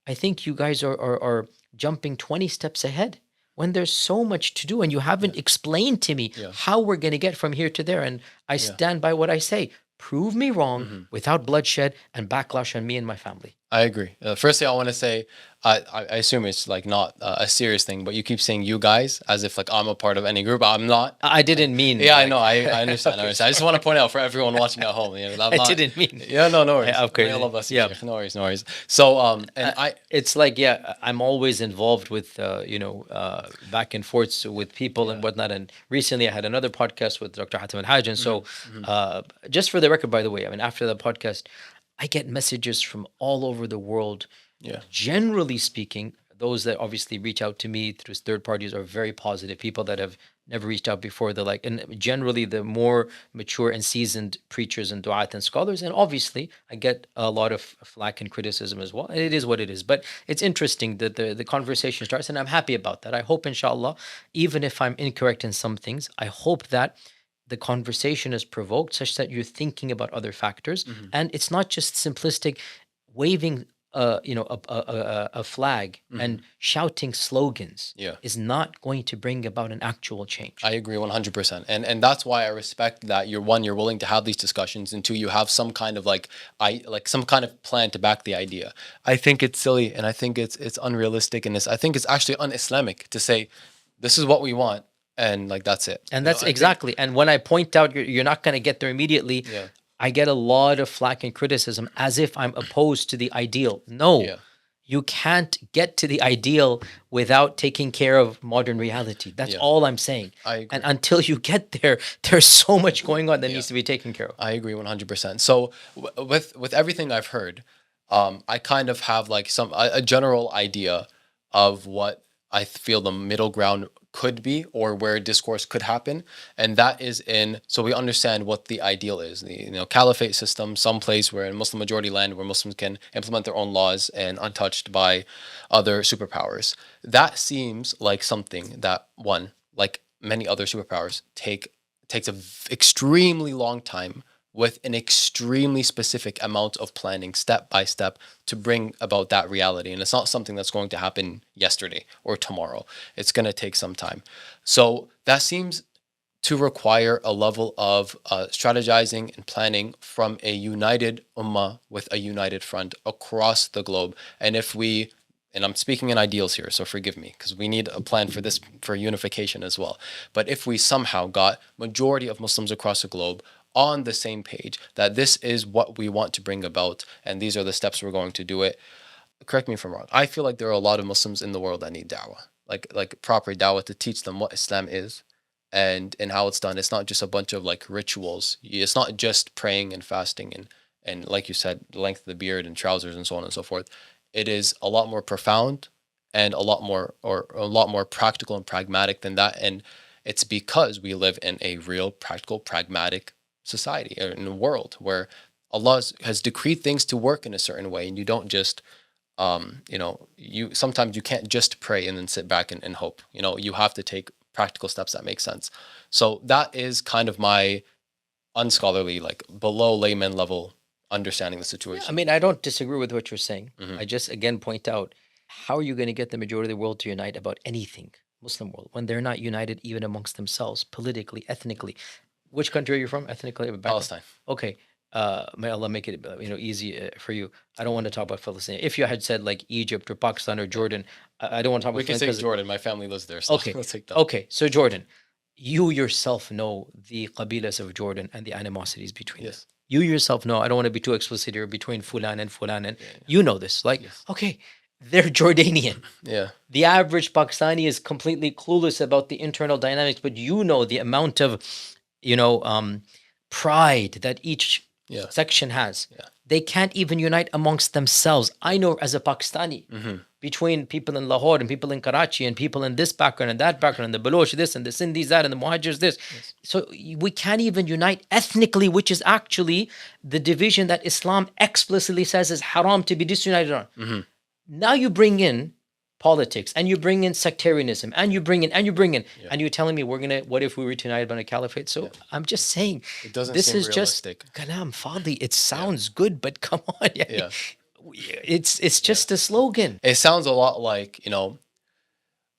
I think you guys are jumping 20 steps ahead. when there's so much to do and you haven't explained to me how we're going to get from here to there. And I stand by what I say. Prove me wrong without bloodshed and backlash on me and my family. I agree. Firstly, I want to say, I assume it's like not a serious thing, but you keep saying you guys as if like I'm a part of any group. I'm not. I didn't mean. Yeah, I know. I understand. Okay. I understand. I just want to point out for everyone watching at home. I didn't mean. Yeah, no worries. Okay. All of us. Yeah, no worries. So, it's like I'm always involved with back and forths with people and whatnot. And recently, I had another podcast with Dr. Hatem Al-Haj, and so just for the record, by the way, I mean after the podcast, I get messages from all over the world. Yeah. Generally speaking, those that obviously reach out to me through third parties are very positive. People that have never reached out before, they're like, and generally the more mature and seasoned preachers and du'at and scholars. And obviously, I get a lot of flack and criticism as well. And it is what it is. But it's interesting that the conversation starts, and I'm happy about that. I hope, inshallah, even if I'm incorrect in some things, I hope that the conversation is provoked such that you're thinking about other factors, and it's not just simplistic waving a flag and shouting slogans is not going to bring about an actual change. I agree 100%. And that's why I respect that you're willing to have these discussions, and two, you have some kind of some kind of plan to back the idea. I think it's silly, and I think it's unrealistic, and I think it's actually un-Islamic to say this is what we want. And like that's it. And that's exactly. And when I point out you're not going to get there immediately, I get a lot of flack and criticism as if I'm opposed to the ideal. No, you can't get to the ideal without taking care of modern reality. That's all I'm saying. I agree. And until you get there, there's so much going on that needs to be taken care of. I agree 100%. So with everything I've heard, I kind of have like a general idea of what I feel the middle ground could be, or where discourse could happen, and that is so we understand what the ideal is, the caliphate system, some place where in Muslim majority land where Muslims can implement their own laws and untouched by other superpowers. That seems like something that like many other superpowers takes a extremely long time with an extremely specific amount of planning, step by step, to bring about that reality. And it's not something that's going to happen yesterday or tomorrow. It's going to take some time. So that seems to require a level of strategizing and planning from a united ummah with a united front across the globe. And and I'm speaking in ideals here, so forgive me, because we need a plan for this, for unification as well. But if we somehow got majority of Muslims across the globe on the same page, that this is what we want to bring about, and these are the steps we're going to do it. Correct me if I'm wrong. I feel like there are a lot of Muslims in the world that need da'wah, like proper da'wah to teach them what Islam is and how it's done. It's not just a bunch of like rituals. It's not just praying and fasting and like you said, the length of the beard and trousers and so on and so forth. It is a lot more profound and a lot more practical and pragmatic than that. And it's because we live in a real practical, pragmatic society, or in a world where Allah has decreed things to work in a certain way, and you don't just sometimes you can't just pray and then sit back and hope. You have to take practical steps that make sense. So that is kind of my unscholarly, like below layman level understanding the situation. I mean, I don't disagree with what you're saying. I just again point out, how are you going to get the majority of the world to unite about anything, Muslim world, when they're not united even amongst themselves, politically, ethnically? Which country are you from, ethnically? Palestine. Okay. May Allah make it easy for you. I don't want to talk about Palestine. If you had said like Egypt or Pakistan or Jordan, I don't want to talk about. We can say Jordan. My family lives there. So okay. Let's take that. Okay. So Jordan, you yourself know the qabilas of Jordan and the animosities between them. You yourself know. I don't want to be too explicit here, between Fulan and Fulan, and you know this. Like, okay, they're Jordanian. Yeah. The average Pakistani is completely clueless about the internal dynamics, but you know the amount of pride that each section has. They can't even unite amongst themselves. I know as a Pakistani, between people in Lahore and people in Karachi and people in this background and that background, and the Baloch this and the Sindhis that and the Muhajirs this. So we can't even unite ethnically, which is actually the division that Islam explicitly says is haram to be disunited on. Now you bring in politics, and you bring in sectarianism, and you bring in, and you're telling me what if we were to unite on a caliphate? So I'm just saying, it doesn't this seem is realistic. Just kalam fadi. It sounds good, but come on, it's just a slogan. It sounds a lot like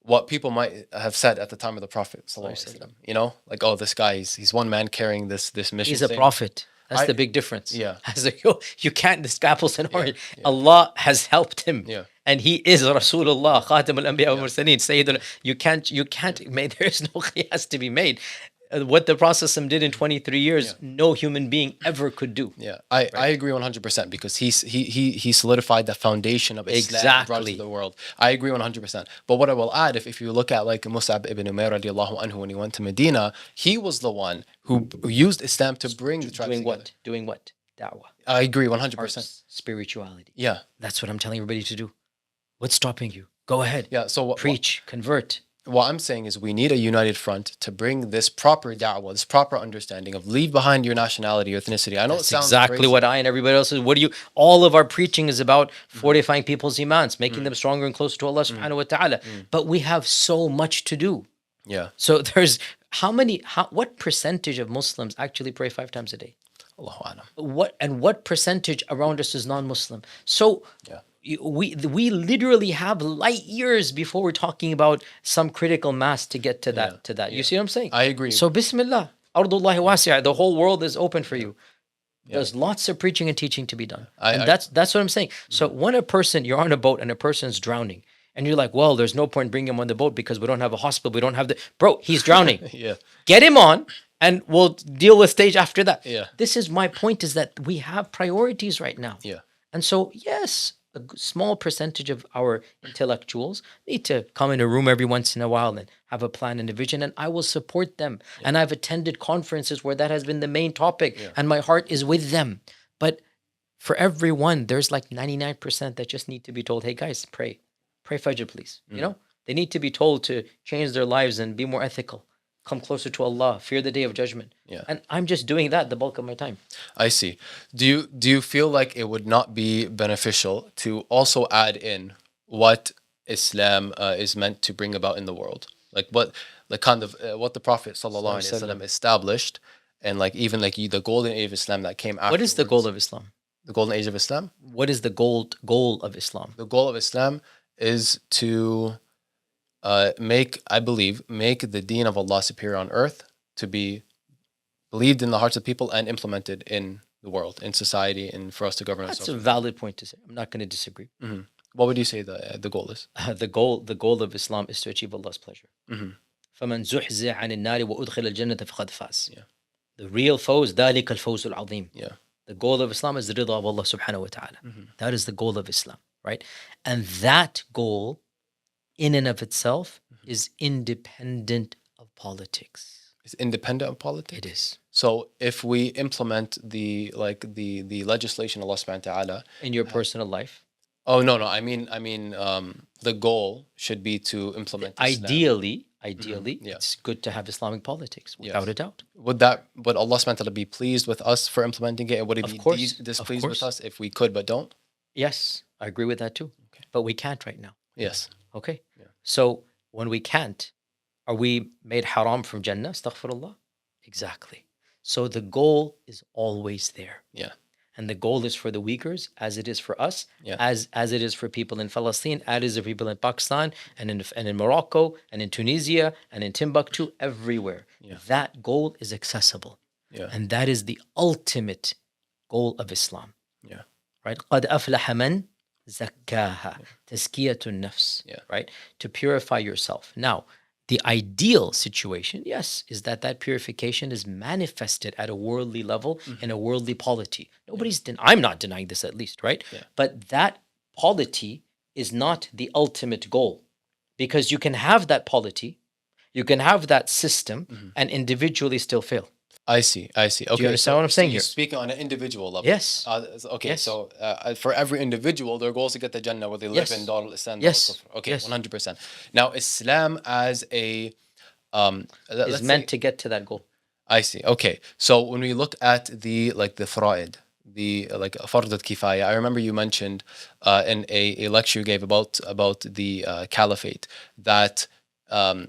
what people might have said at the time of the Prophet sallallahu alaihi wasallam. You know, like, oh, this guy, he's one man carrying this mission. He's a prophet. That's the big difference. Yeah. You can't, this apples and oranges. Allah has helped him. Yeah. And he is Rasulullah, Khatam al-Anbiya wa Mursaleen, Sayyidul. You can't, there is no qiyas to be made. What the Prophet did in 23 years, no human being ever could do. Yeah, I agree 100% because he solidified the foundation of Islam and brought it to the world. I agree 100%. But what I will add, if you look at like Mus'ab ibn Umair radiallahu anhu, when he went to Medina, he was the one who used Islam to bring the tribes together. Doing what? Da'wah. I agree 100%. Arts, spirituality. Yeah. That's what I'm telling everybody to do. What's stopping you? Go ahead. Yeah. So preach, convert. What I'm saying is we need a united front to bring this proper da'wah, this proper understanding of leave behind your nationality or ethnicity. I know that's it sounds exactly crazy. What I and everybody else is. All of our preaching is about fortifying people's imans, making them stronger and closer to Allah subhanahu wa ta'ala. But we have so much to do. Yeah. So there's what percentage of Muslims actually pray 5 times a day? Allahu a'lam. What percentage around us is non-Muslim? So we literally have light years before we're talking about some critical mass to get to that. You see what I'm saying? I agree. So Bismillah, Ardullahi wasi'a, the whole world is open for you. There's lots of preaching and teaching to be done. That's what I'm saying. So when you're on a boat and a person's drowning, and you're like, well, there's no point bringing him on the boat because we don't have a hospital, we don't have bro, he's drowning. Get him on and we'll deal with stage after that. This is my point, is that we have priorities right now. And so, yes, a small percentage of our intellectuals need to come in a room every once in a while and have a plan and a vision, and I will support them. And I've attended conferences where that has been the main topic, and my heart is with them. But for everyone, there's like 99% that just need to be told, hey guys, pray Fajr, please. You know, they need to be told to change their lives and be more ethical, come closer to Allah, fear the day of judgment. And I'm just doing that the bulk of my time. I see. Do you feel like it would not be beneficial to also add in what Islam is meant to bring about in the world? Like what the Prophet sallallahu alaihi wasallam established, and like even like the golden age of Islam that came after. What is the goal of Islam? The golden age of Islam? What is the goal of Islam? The goal of Islam is to make the deen of Allah superior on earth, to be believed in the hearts of people and implemented in the world, in society, and for us to govern ourselves. That's a valid point to say. I'm not going to disagree. What would you say the goal is? The goal of Islam is to achieve Allah's pleasure. فَمَنْ زُحْزِحَ عَنِ النَّارِ وَأُدْخِلَ الْجَنَّةَ فَقَدْ فَازَ. The real fawz, ذَلِكَ الْفَوْزُ الْعَظِيمُ. The goal of Islam is the rida of Allah subhanahu wa ta'ala. That is the goal of Islam, right? And that goal, in and of itself, is independent of politics. It's independent of politics? It is. So if we implement the legislation of Allah subhanahu wa ta'ala in your personal life. Oh no, I mean the goal should be to implement Islam. Ideally, it's good to have Islamic politics, without a doubt. Would Allah subhanahu wa ta'ala be pleased with us for implementing it? And would he be displeased with us if we could but don't? Yes, I agree with that too. Okay. But we can't right now. Yes. Okay. So when we can't, are we made haram from Jannah? Astaghfirullah. Exactly. So the goal is always there. And the goal is for the Uyghurs, as it is for us, as it is for people in Palestine, as it is for people in Pakistan, and in Morocco, and in Tunisia, and in Timbuktu, everywhere. That goal is accessible. And that is the ultimate goal of Islam. Right? قَدْ أَفْلَحَ مَنْ زَكَّاهَا. تَزْكِيَةُ النَّفْسِ. Right? To purify yourself. Now, the ideal situation, yes, is that purification is manifested at a worldly level in a worldly polity. I'm not denying this, at least, right? But that polity is not the ultimate goal, because you can have that polity, you can have that system, and individually still fail. I see. Okay. Do you understand what I'm saying here? You're speaking on an individual level. Yes. Okay. So for every individual, their goal is to get the Jannah, where they live in Dar al-Islam. Okay. 100%. Now, Islam as a is meant to get to that goal. I see. Okay. So when we look at the fara'id, the fard al-kifaya, I remember you mentioned in a lecture you gave about the caliphate, that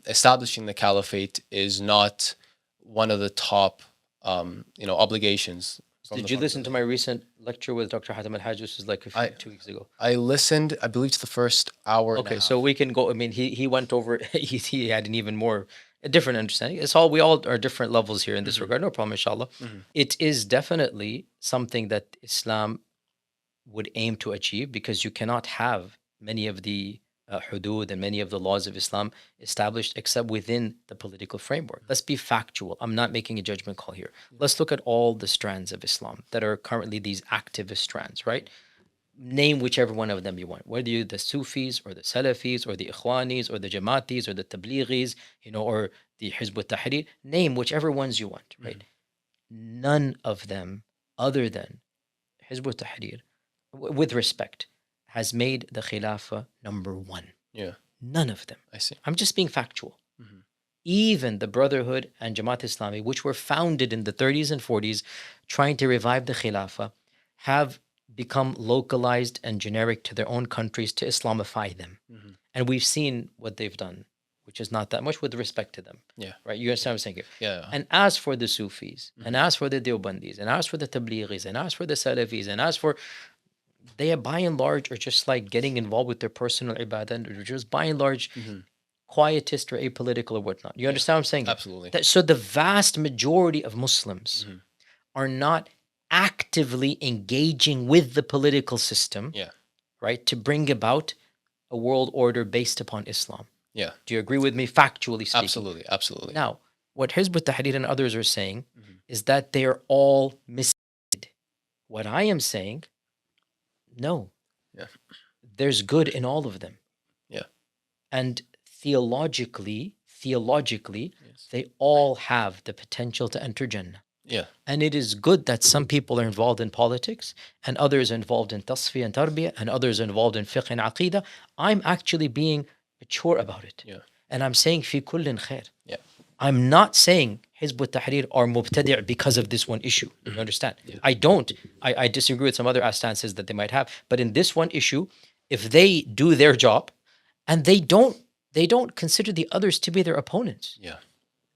establishing the caliphate is not one of the top obligations. Did you listen to my recent lecture with Dr. Hatem Al-Hajj? This was like 2 weeks ago. I listened, I believe, to the first hour. Okay, so we can go. I mean, he went over. He had an even more a different understanding. It's all we all are different levels here in this regard. No problem, inshallah. It is definitely something that Islam would aim to achieve, because you cannot have many of the hudud and many of the laws of Islam established except within the political framework. Let's be factual. I'm not making a judgment call here. Let's look at all the strands of Islam that are currently these activist strands, right? Name whichever one of them you want, whether you're the Sufis or the Salafis or the Ikhwanis or the Jamaatis or the Tablighis, or the Hizb ut-Tahrir. Name whichever ones you want, right? None of them, other than Hizb ut-Tahrir, with respect, has made the Khilafa number one. Yeah. None of them. I see. I'm just being factual. Even the Brotherhood and Jamaat Islami, which were founded in the 30s and 40s, trying to revive the Khilafa, have become localized and generic to their own countries to Islamify them. And we've seen what they've done, which is not that much, with respect to them. Yeah. Right? You understand what I'm saying here? Yeah. And as for the Sufis, and as for the Deobandis, and as for the Tablighis, and as for the Salafis, and as for... they by and large are just like getting involved with their personal ibadah, and just by and large quietist or apolitical or whatnot. You understand what I'm saying? Absolutely. So the vast majority of Muslims are not actively engaging with the political system, right, to bring about a world order based upon Islam. Yeah. Do you agree with me, factually speaking? Absolutely. Absolutely. Now, what Hizb ut-Tahrir and others are saying is that they are all misguided. What I am saying, no. Yeah. There's good in all of them. Yeah. And theologically, they all have the potential to enter Jannah. Yeah. And it is good that some people are involved in politics, and others are involved in tasfiyah and tarbiyah, and others are involved in fiqh and aqidah. I'm actually being mature about it. Yeah. And I'm saying fi kullin khair. Yeah. I'm not saying Hizb ut-Tahrir are mubtadi' because of this one issue. You understand? Yeah. I disagree with some other stances that they might have. But in this one issue, if they do their job and they don't consider the others to be their opponents. Yeah.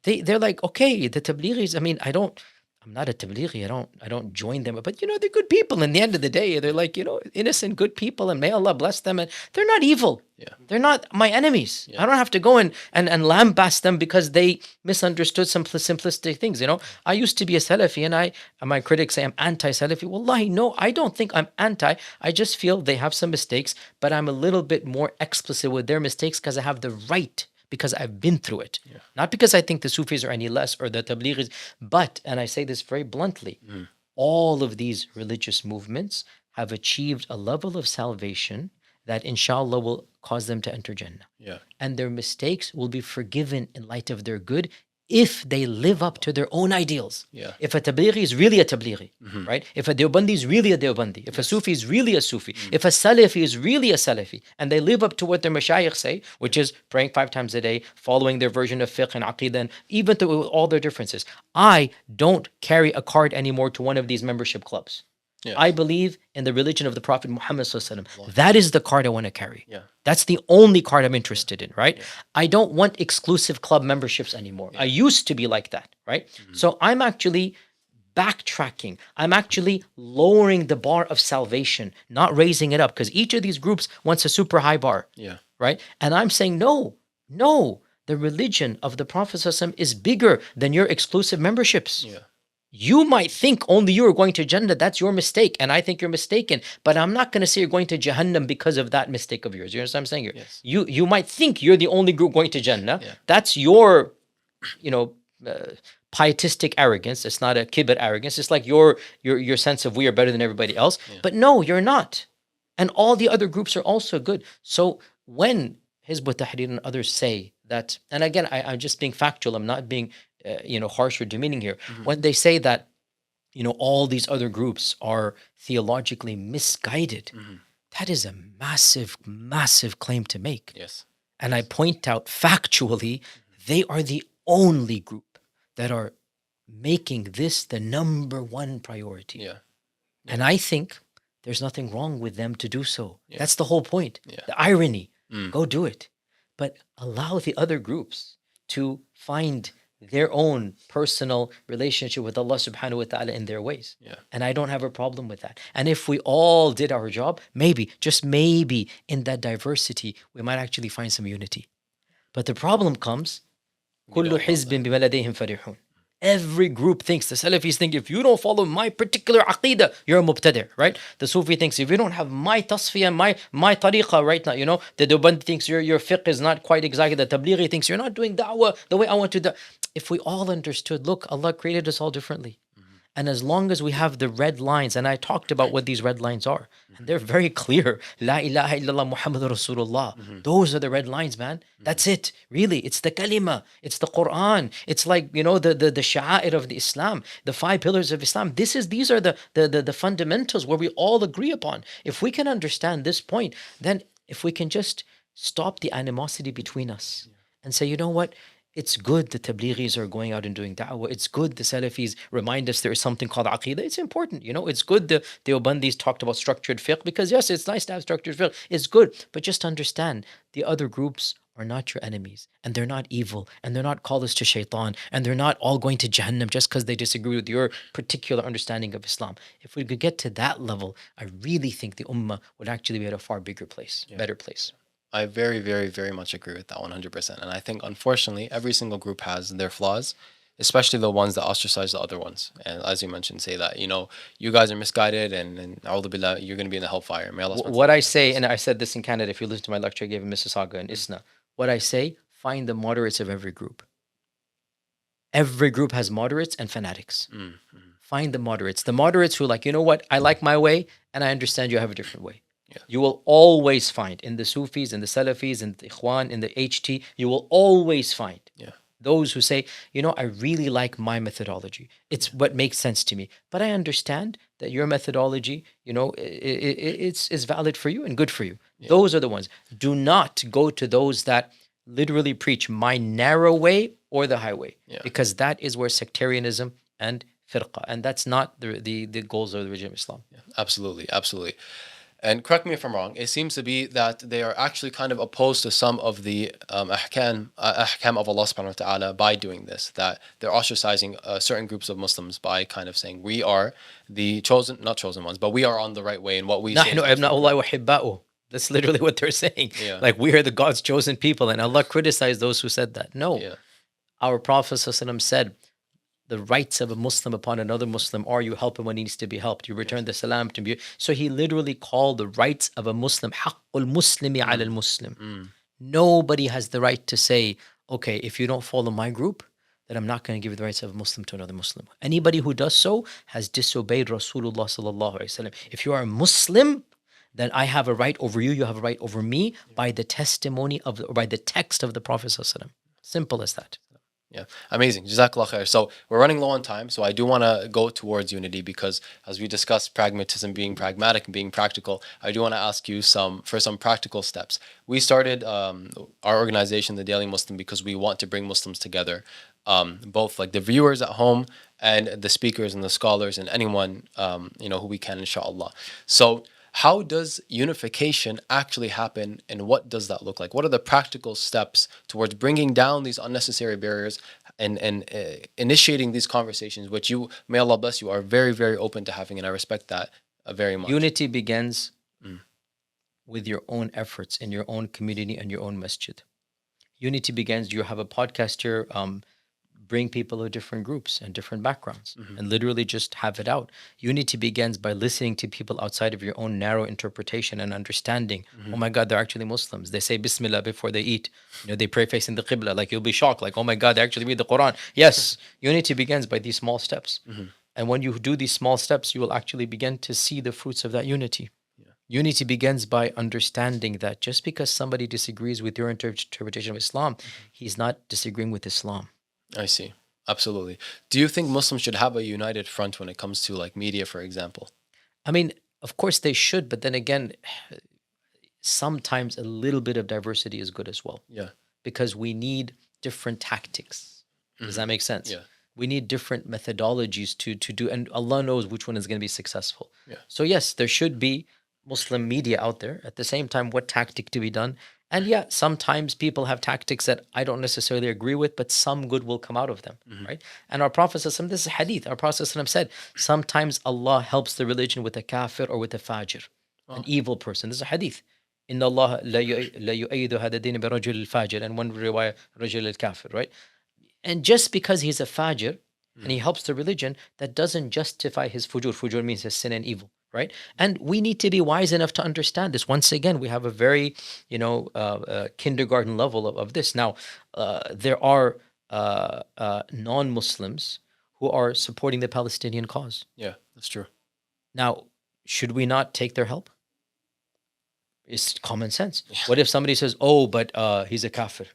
They're like, okay, the Tablighis, I mean, I'm not a Tablighi. I don't join them. But, they're good people. In the end of the day, they're like, innocent, good people. And may Allah bless them. And they're not evil. Yeah. They're not my enemies. Yeah. I don't have to go and lambast them because they misunderstood some simplistic things. I used to be a Salafi, and my critics say I'm anti-Salafi. Wallahi, no, I don't think I'm anti. I just feel they have some mistakes, but I'm a little bit more explicit with their mistakes because I have the right, because I've been through it. Yeah. Not because I think the Sufis are any less or the Tablighis, but, and I say this very bluntly, all of these religious movements have achieved a level of salvation that inshallah will cause them to enter Jannah. Yeah. And their mistakes will be forgiven in light of their good if they live up to their own ideals. Yeah. If a Tablighi is really a Tablighi, right? If a Deobandi is really a Deobandi, if a Sufi is really a Sufi, if a Salafi is really a Salafi, and they live up to what their mashayikh say, which is praying 5 times a day, following their version of fiqh and aqidah, and even through all their differences. I don't carry a card anymore to one of these membership clubs. Yeah. I believe in the religion of the Prophet Muhammad ﷺ. That is the card I want to carry. Yeah. That's the only card I'm interested in, right? Yeah. I don't want exclusive club memberships anymore. Yeah. I used to be like that, right? So I'm actually backtracking. I'm actually lowering the bar of salvation, not raising it up, because each of these groups wants a super high bar, right? And I'm saying, no, the religion of the Prophet ﷺ is bigger than your exclusive memberships. Yeah. You might think only you are going to Jannah. That's your mistake. And I think you're mistaken. But I'm not going to say you're going to Jahannam because of that mistake of yours. You understand what I'm saying here? Yes. You might think you're the only group going to Jannah. Yeah. That's your, pietistic arrogance. It's not a kibr arrogance. It's like your sense of we are better than everybody else. Yeah. But no, you're not. And all the other groups are also good. So when Hizb ut-Tahrir and others say that, and again, I'm just being factual. I'm not being harsh or demeaning here. When they say that, all these other groups are theologically misguided, that is a massive, massive claim to make. Yes. And I point out factually, they are the only group that are making this the number one priority. Yeah. And I think there's nothing wrong with them to do so. Yeah. That's the whole point. Yeah. The irony. Go do it. But allow the other groups to find their own personal relationship with Allah subhanahu wa ta'ala in their ways. Yeah. And I don't have a problem with that. And if we all did our job, maybe, just maybe, in that diversity, we might actually find some unity. But the problem comes, كُلُّ حِزْبٍ بِمَا لَدَيْهِمْ فَرِحُونَ. Every group thinks, the Salafis think, if you don't follow my particular aqidah, you're a mubtadi', right? The Sufi thinks, if you don't have my tasfiyah, my tariqah right now, the Deobandi thinks your fiqh is not quite exactly, the Tablighi thinks you're not doing da'wah the way I want to do. If we all understood, look, Allah created us all differently. And as long as we have the red lines, and I talked about what these red lines are, and they're very clear. La ilaha illallah Muhammad Rasulullah. Those are the red lines, man. That's it. Really, it's the kalima. It's the Quran. It's like, the sha'air of the Islam, the 5 pillars of Islam. These are the fundamentals where we all agree upon. If we can understand this point, then if we can just stop the animosity between us and say, you know what? It's good the Tablighis are going out and doing da'wah. It's good the Salafis remind us there is something called aqidah. It's important. It's good the Deobandis talked about structured fiqh, because yes, it's nice to have structured fiqh. It's good. But just understand, the other groups are not your enemies, and they're not evil, and they're not callers to shaitan, and they're not all going to Jahannam just because they disagree with your particular understanding of Islam. If we could get to that level, I really think the ummah would actually be at a far bigger place, better place. I very, very, very much agree with that 100%. And I think, unfortunately, every single group has their flaws, especially the ones that ostracize the other ones. And as you mentioned, say that, you guys are misguided and a'udhu billah, you're going to be in the hellfire. May Allah what I say, and I said this in Canada, if you listen to my lecture I gave in Mississauga and ISNA, what I say, find the moderates of every group. Every group has moderates and fanatics. Find the moderates. The moderates who are like, you know what, I like my way, and I understand you have a different way. Yeah. You will always find in the Sufis, in the Salafis, in the Ikhwan, in the HT, you will always find those who say, I really like my methodology. It's what makes sense to me. But I understand that your methodology, it's valid for you and good for you. Yeah. Those are the ones. Do not go to those that literally preach my narrow way or the highway, because that is where sectarianism and firqa, and that's not the goals of the religion of Islam. Yeah, absolutely, absolutely. And correct me if I'm wrong, it seems to be that they are actually kind of opposed to some of the ahkam of Allah subhanahu wa ta'ala by doing this, that they're ostracizing certain groups of Muslims by kind of saying, we are the not chosen ones, but we are on the right way in what we say. That's literally what they're saying. Yeah. Like, we are the God's chosen people, and Allah criticized those who said that. No. Yeah. Our Prophet ﷺ said, the rights of a Muslim upon another Muslim are you help him when he needs to be helped. You return the salam to him. So he literally called the rights of a Muslim, haqqul muslimi ala al-muslim. Nobody has the right to say, okay, if you don't follow my group, then I'm not going to give the rights of a Muslim to another Muslim. Anybody who does so has disobeyed Rasulullah sallallahu alaihi wasallam. If you are a Muslim, then I have a right over you, you have a right over me by the testimony or by the text of the Prophet sallallahu alaihi wasallam. Simple as that. Yeah, amazing. Jazakallah khair. So we're running low on time, so I do want to go towards unity, because as we discussed pragmatism, being pragmatic and being practical, I do want to ask you for some practical steps. We started our organization, the Daily Muslim, because we want to bring Muslims together, both like the viewers at home and the speakers and the scholars and anyone who we can, inshallah. So how does unification actually happen, and what does that look like? What are the practical steps towards bringing down these unnecessary barriers and initiating these conversations, which you, may Allah bless you, are very, very open to having, and I respect that very much. Unity begins with your own efforts in your own community and your own masjid. Unity begins, you have a podcast here, bring people of different groups and different backgrounds and literally just have it out. Unity begins by listening to people outside of your own narrow interpretation and understanding. Oh my God, they're actually Muslims. They say Bismillah before they eat. They pray facing the Qibla. Like, you'll be shocked. Like, oh my God, they actually read the Quran. Yes, unity begins by these small steps. And when you do these small steps, you will actually begin to see the fruits of that unity. Unity begins by understanding that just because somebody disagrees with your interpretation of Islam, he's not disagreeing with Islam. I see. Absolutely. Do you think Muslims should have a united front when it comes to like media, for example? I mean, of course they should, but then again, sometimes a little bit of diversity is good as well. Yeah. Because we need different tactics. Does that make sense? Yeah. We need different methodologies to do, and Allah knows which one is going to be successful. Yeah. So yes, there should be Muslim media out there. At the same time, what tactic to be done? And yeah, sometimes people have tactics that I don't necessarily agree with, but some good will come out of them, right? And our Prophet, this is hadith, our Prophet said, sometimes Allah helps the religion with a kafir or with a fajr, an evil person. This is a hadith. Inna Allah la yu'ayyidu hada din bi rajul al-fajr, and one riwayah, rajul al-kafir, right? And just because he's a fajr and he helps the religion, that doesn't justify his fujur. Fujur means his sin and evil, right? And we need to be wise enough to understand this. Once again, we have a very, kindergarten level of this. Now, there are non-Muslims who are supporting the Palestinian cause. Yeah, that's true. Now, should we not take their help? It's common sense. Yeah. What if somebody says, "Oh, but he's a kafir"?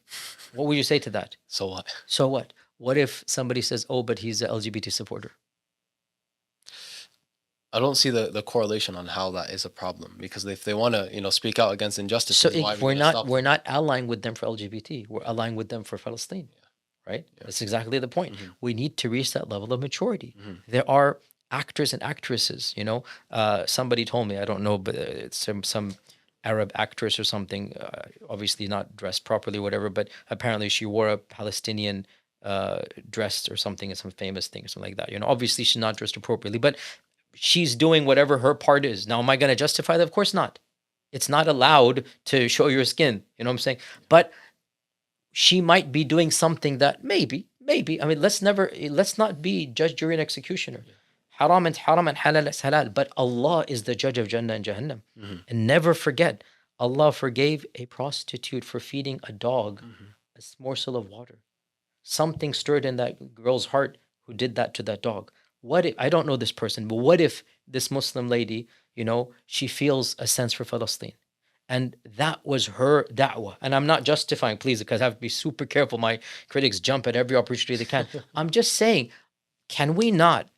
What would you say to that? So what? So what? What if somebody says, "Oh, but he's an LGBT supporter"? I don't see the correlation on how that is a problem, because if they want to, speak out against injustice, so we're not allying with them for LGBT. We're allying with them for Palestine, right? Yeah. That's exactly the point. We need to reach that level of maturity. There are actors and actresses. Somebody told me, I don't know, but it's some Arab actress or something, obviously not dressed properly, whatever, but apparently she wore a Palestinian dress or something, some famous thing or something like that. Obviously she's not dressed appropriately, but she's doing whatever her part is. Now, am I going to justify that? Of course not. It's not allowed to show your skin. You know what I'm saying? But she might be doing something that maybe, I mean, let's not be judge, jury, and executioner. Yeah. Haram and halal is halal. But Allah is the judge of Jannah and Jahannam. And never forget, Allah forgave a prostitute for feeding a dog a morsel of water. Something stirred in that girl's heart who did that to that dog. What if, I don't know this person, but what if this Muslim lady, she feels a sense for Palestine? And that was her da'wah. And I'm not justifying, please, because I have to be super careful. My critics jump at every opportunity they can. I'm just saying, can we not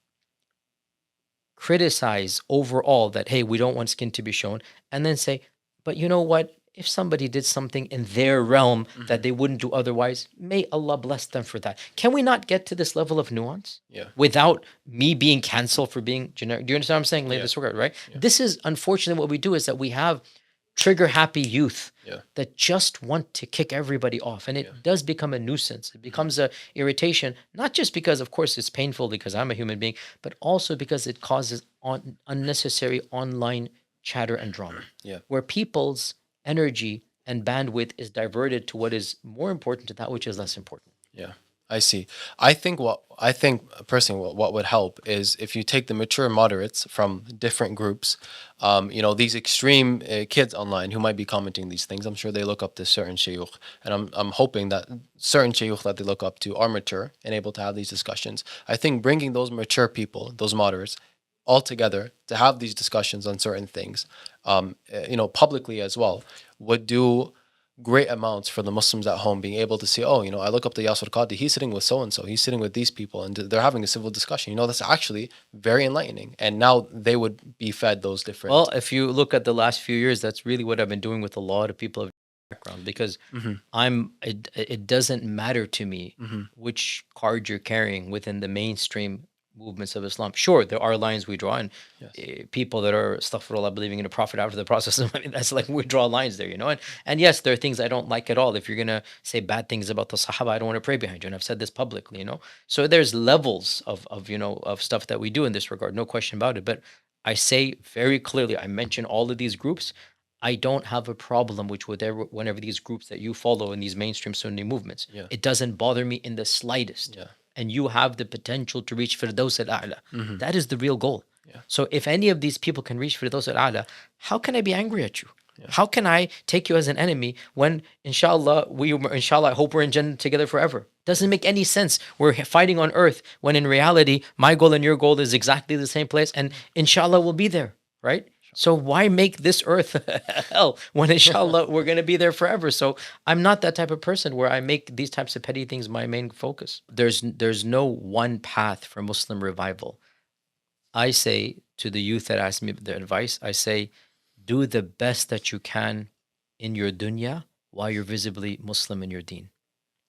criticize overall that, hey, we don't want skin to be shown, and then say, but you know what? If somebody did something in their realm that they wouldn't do otherwise, may Allah bless them for that. Can we not get to this level of nuance without me being canceled for being generic? Do you understand what I'm saying? Like this regard, right? Yeah. This is unfortunately what we do, is that we have trigger-happy youth that just want to kick everybody off. And it does become a nuisance. It becomes a irritation, not just because, of course, it's painful because I'm a human being, but also because it causes unnecessary online chatter and drama, where people's energy and bandwidth is diverted to what is more important to that which is less important. Yeah, I see. I think personally what would help is if you take the mature moderates from different groups, these extreme kids online who might be commenting these things. I'm sure they look up to certain shaykh, and I'm hoping that certain shaykh that they look up to are mature and able to have these discussions. I think bringing those mature people, those moderates, all together to have these discussions on certain things, publicly as well, would do great amounts for the Muslims at home, being able to see, I look up to Yasir Qadhi, he's sitting with so-and-so, he's sitting with these people, and they're having a civil discussion. That's actually very enlightening. And now they would be fed those different... Well, if you look at the last few years, that's really what I've been doing with a lot of people of background, because it doesn't matter to me which card you're carrying within the mainstream movements of Islam. Sure, there are lines we draw, and people that are astaghfirullah believing in a prophet after the process. I mean, that's like we draw lines there, And yes, there are things I don't like at all. If you're gonna say bad things about the Sahaba, I don't want to pray behind you, and I've said this publicly, So there's levels of stuff that we do in this regard, no question about it. But I say very clearly, I mention all of these groups. I don't have a problem with whenever these groups that you follow in these mainstream Sunni movements. It doesn't bother me in the slightest. And you have the potential to reach Firdaus al-A'la. That is the real goal. So if any of these people can reach Firdaus al-A'la, how can I be angry at you? How can I take you as an enemy when, inshallah, I hope we're in Jannah together forever? Doesn't make any sense. We're fighting on earth when in reality, my goal and your goal is exactly the same place, and inshallah we'll be there, right? So why make this earth hell when inshallah we're going to be there forever? So I'm not that type of person where I make these types of petty things my main focus. There's no one path for Muslim revival. I say to the youth that ask me their advice, I say, do the best that you can in your dunya while you're visibly Muslim in your deen.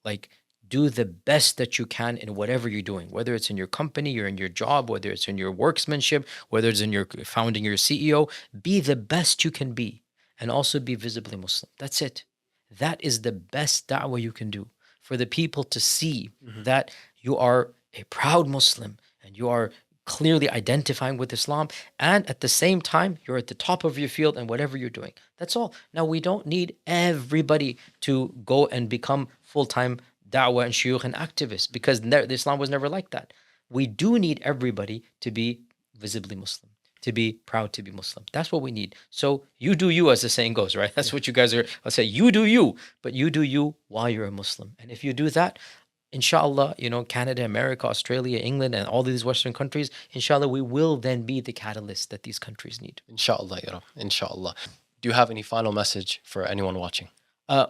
Like, do the best that you can in whatever you're doing, whether it's in your company or in your job, whether it's in your workmanship, whether it's in your founding your CEO. Be the best you can be, and also be visibly Muslim. That's it. That is the best da'wah you can do, for the people to see that you are a proud Muslim and you are clearly identifying with Islam, and at the same time you're at the top of your field and whatever you're doing. That's all. Now, we don't need everybody to go and become full-time da'wah and shuyukh and activists, because Islam was never like that. We do need everybody to be visibly Muslim, to be proud to be Muslim. That's what we need. So you do you, as the saying goes, right? That's what you guys are. I'll say you do you, but you do you while you're a Muslim. And if you do that, inshallah, Canada, America, Australia, England, and all these Western countries, inshallah, we will then be the catalyst that these countries need. Inshallah, inshallah. Do you have any final message for anyone watching?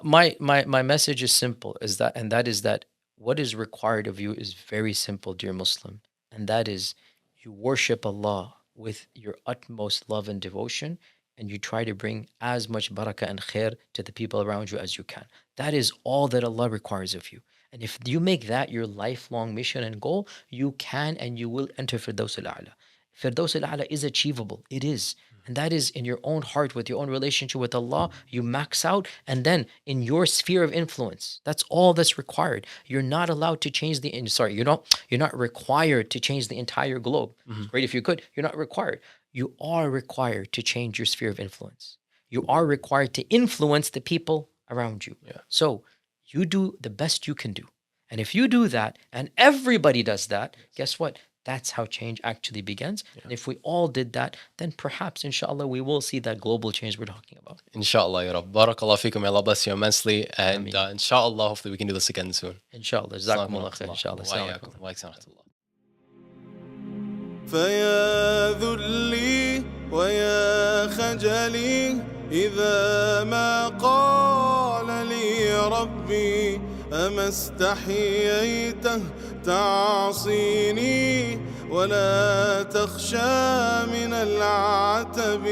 My message is simple, and that is that what is required of you is very simple, dear Muslim, and that is you worship Allah with your utmost love and devotion, and you try to bring as much barakah and khair to the people around you as you can. That is all that Allah requires of you. And if you make that your lifelong mission and goal, you can and you will enter Firdaus al-A'la. Firdaus al-A'la is achievable. It is. And that is in your own heart, with your own relationship with Allah. You max out, and then in your sphere of influence. That's all that's required. You're not allowed to change you're not required to change the entire globe. It's great if you could. You're not required. You are required to change your sphere of influence. You are required to influence the people around you. Yeah. So you do the best you can do. And if you do that, and everybody does that, guess what? That's how change actually begins. Yeah. And if we all did that, then perhaps, inshallah, we will see that global change we're talking about. Inshallah, ya Rabb. Barakallah feekum. Allah bless you immensely. And inshallah, hopefully we can do this again soon. Inshallah. Jazakumullah khair. Inshallah. Assalamu alaikum. فيا ذلي ويا خجلي إذا ما قال لي ربي أما استحييته تعصيني ولا تخشى من العتب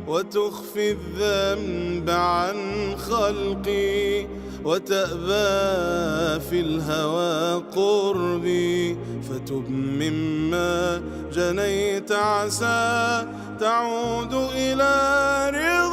وتخفي الذنب عن خلقي وتأبى في الهوى قربي فتب مما جنيت عسى تعود إلى رضا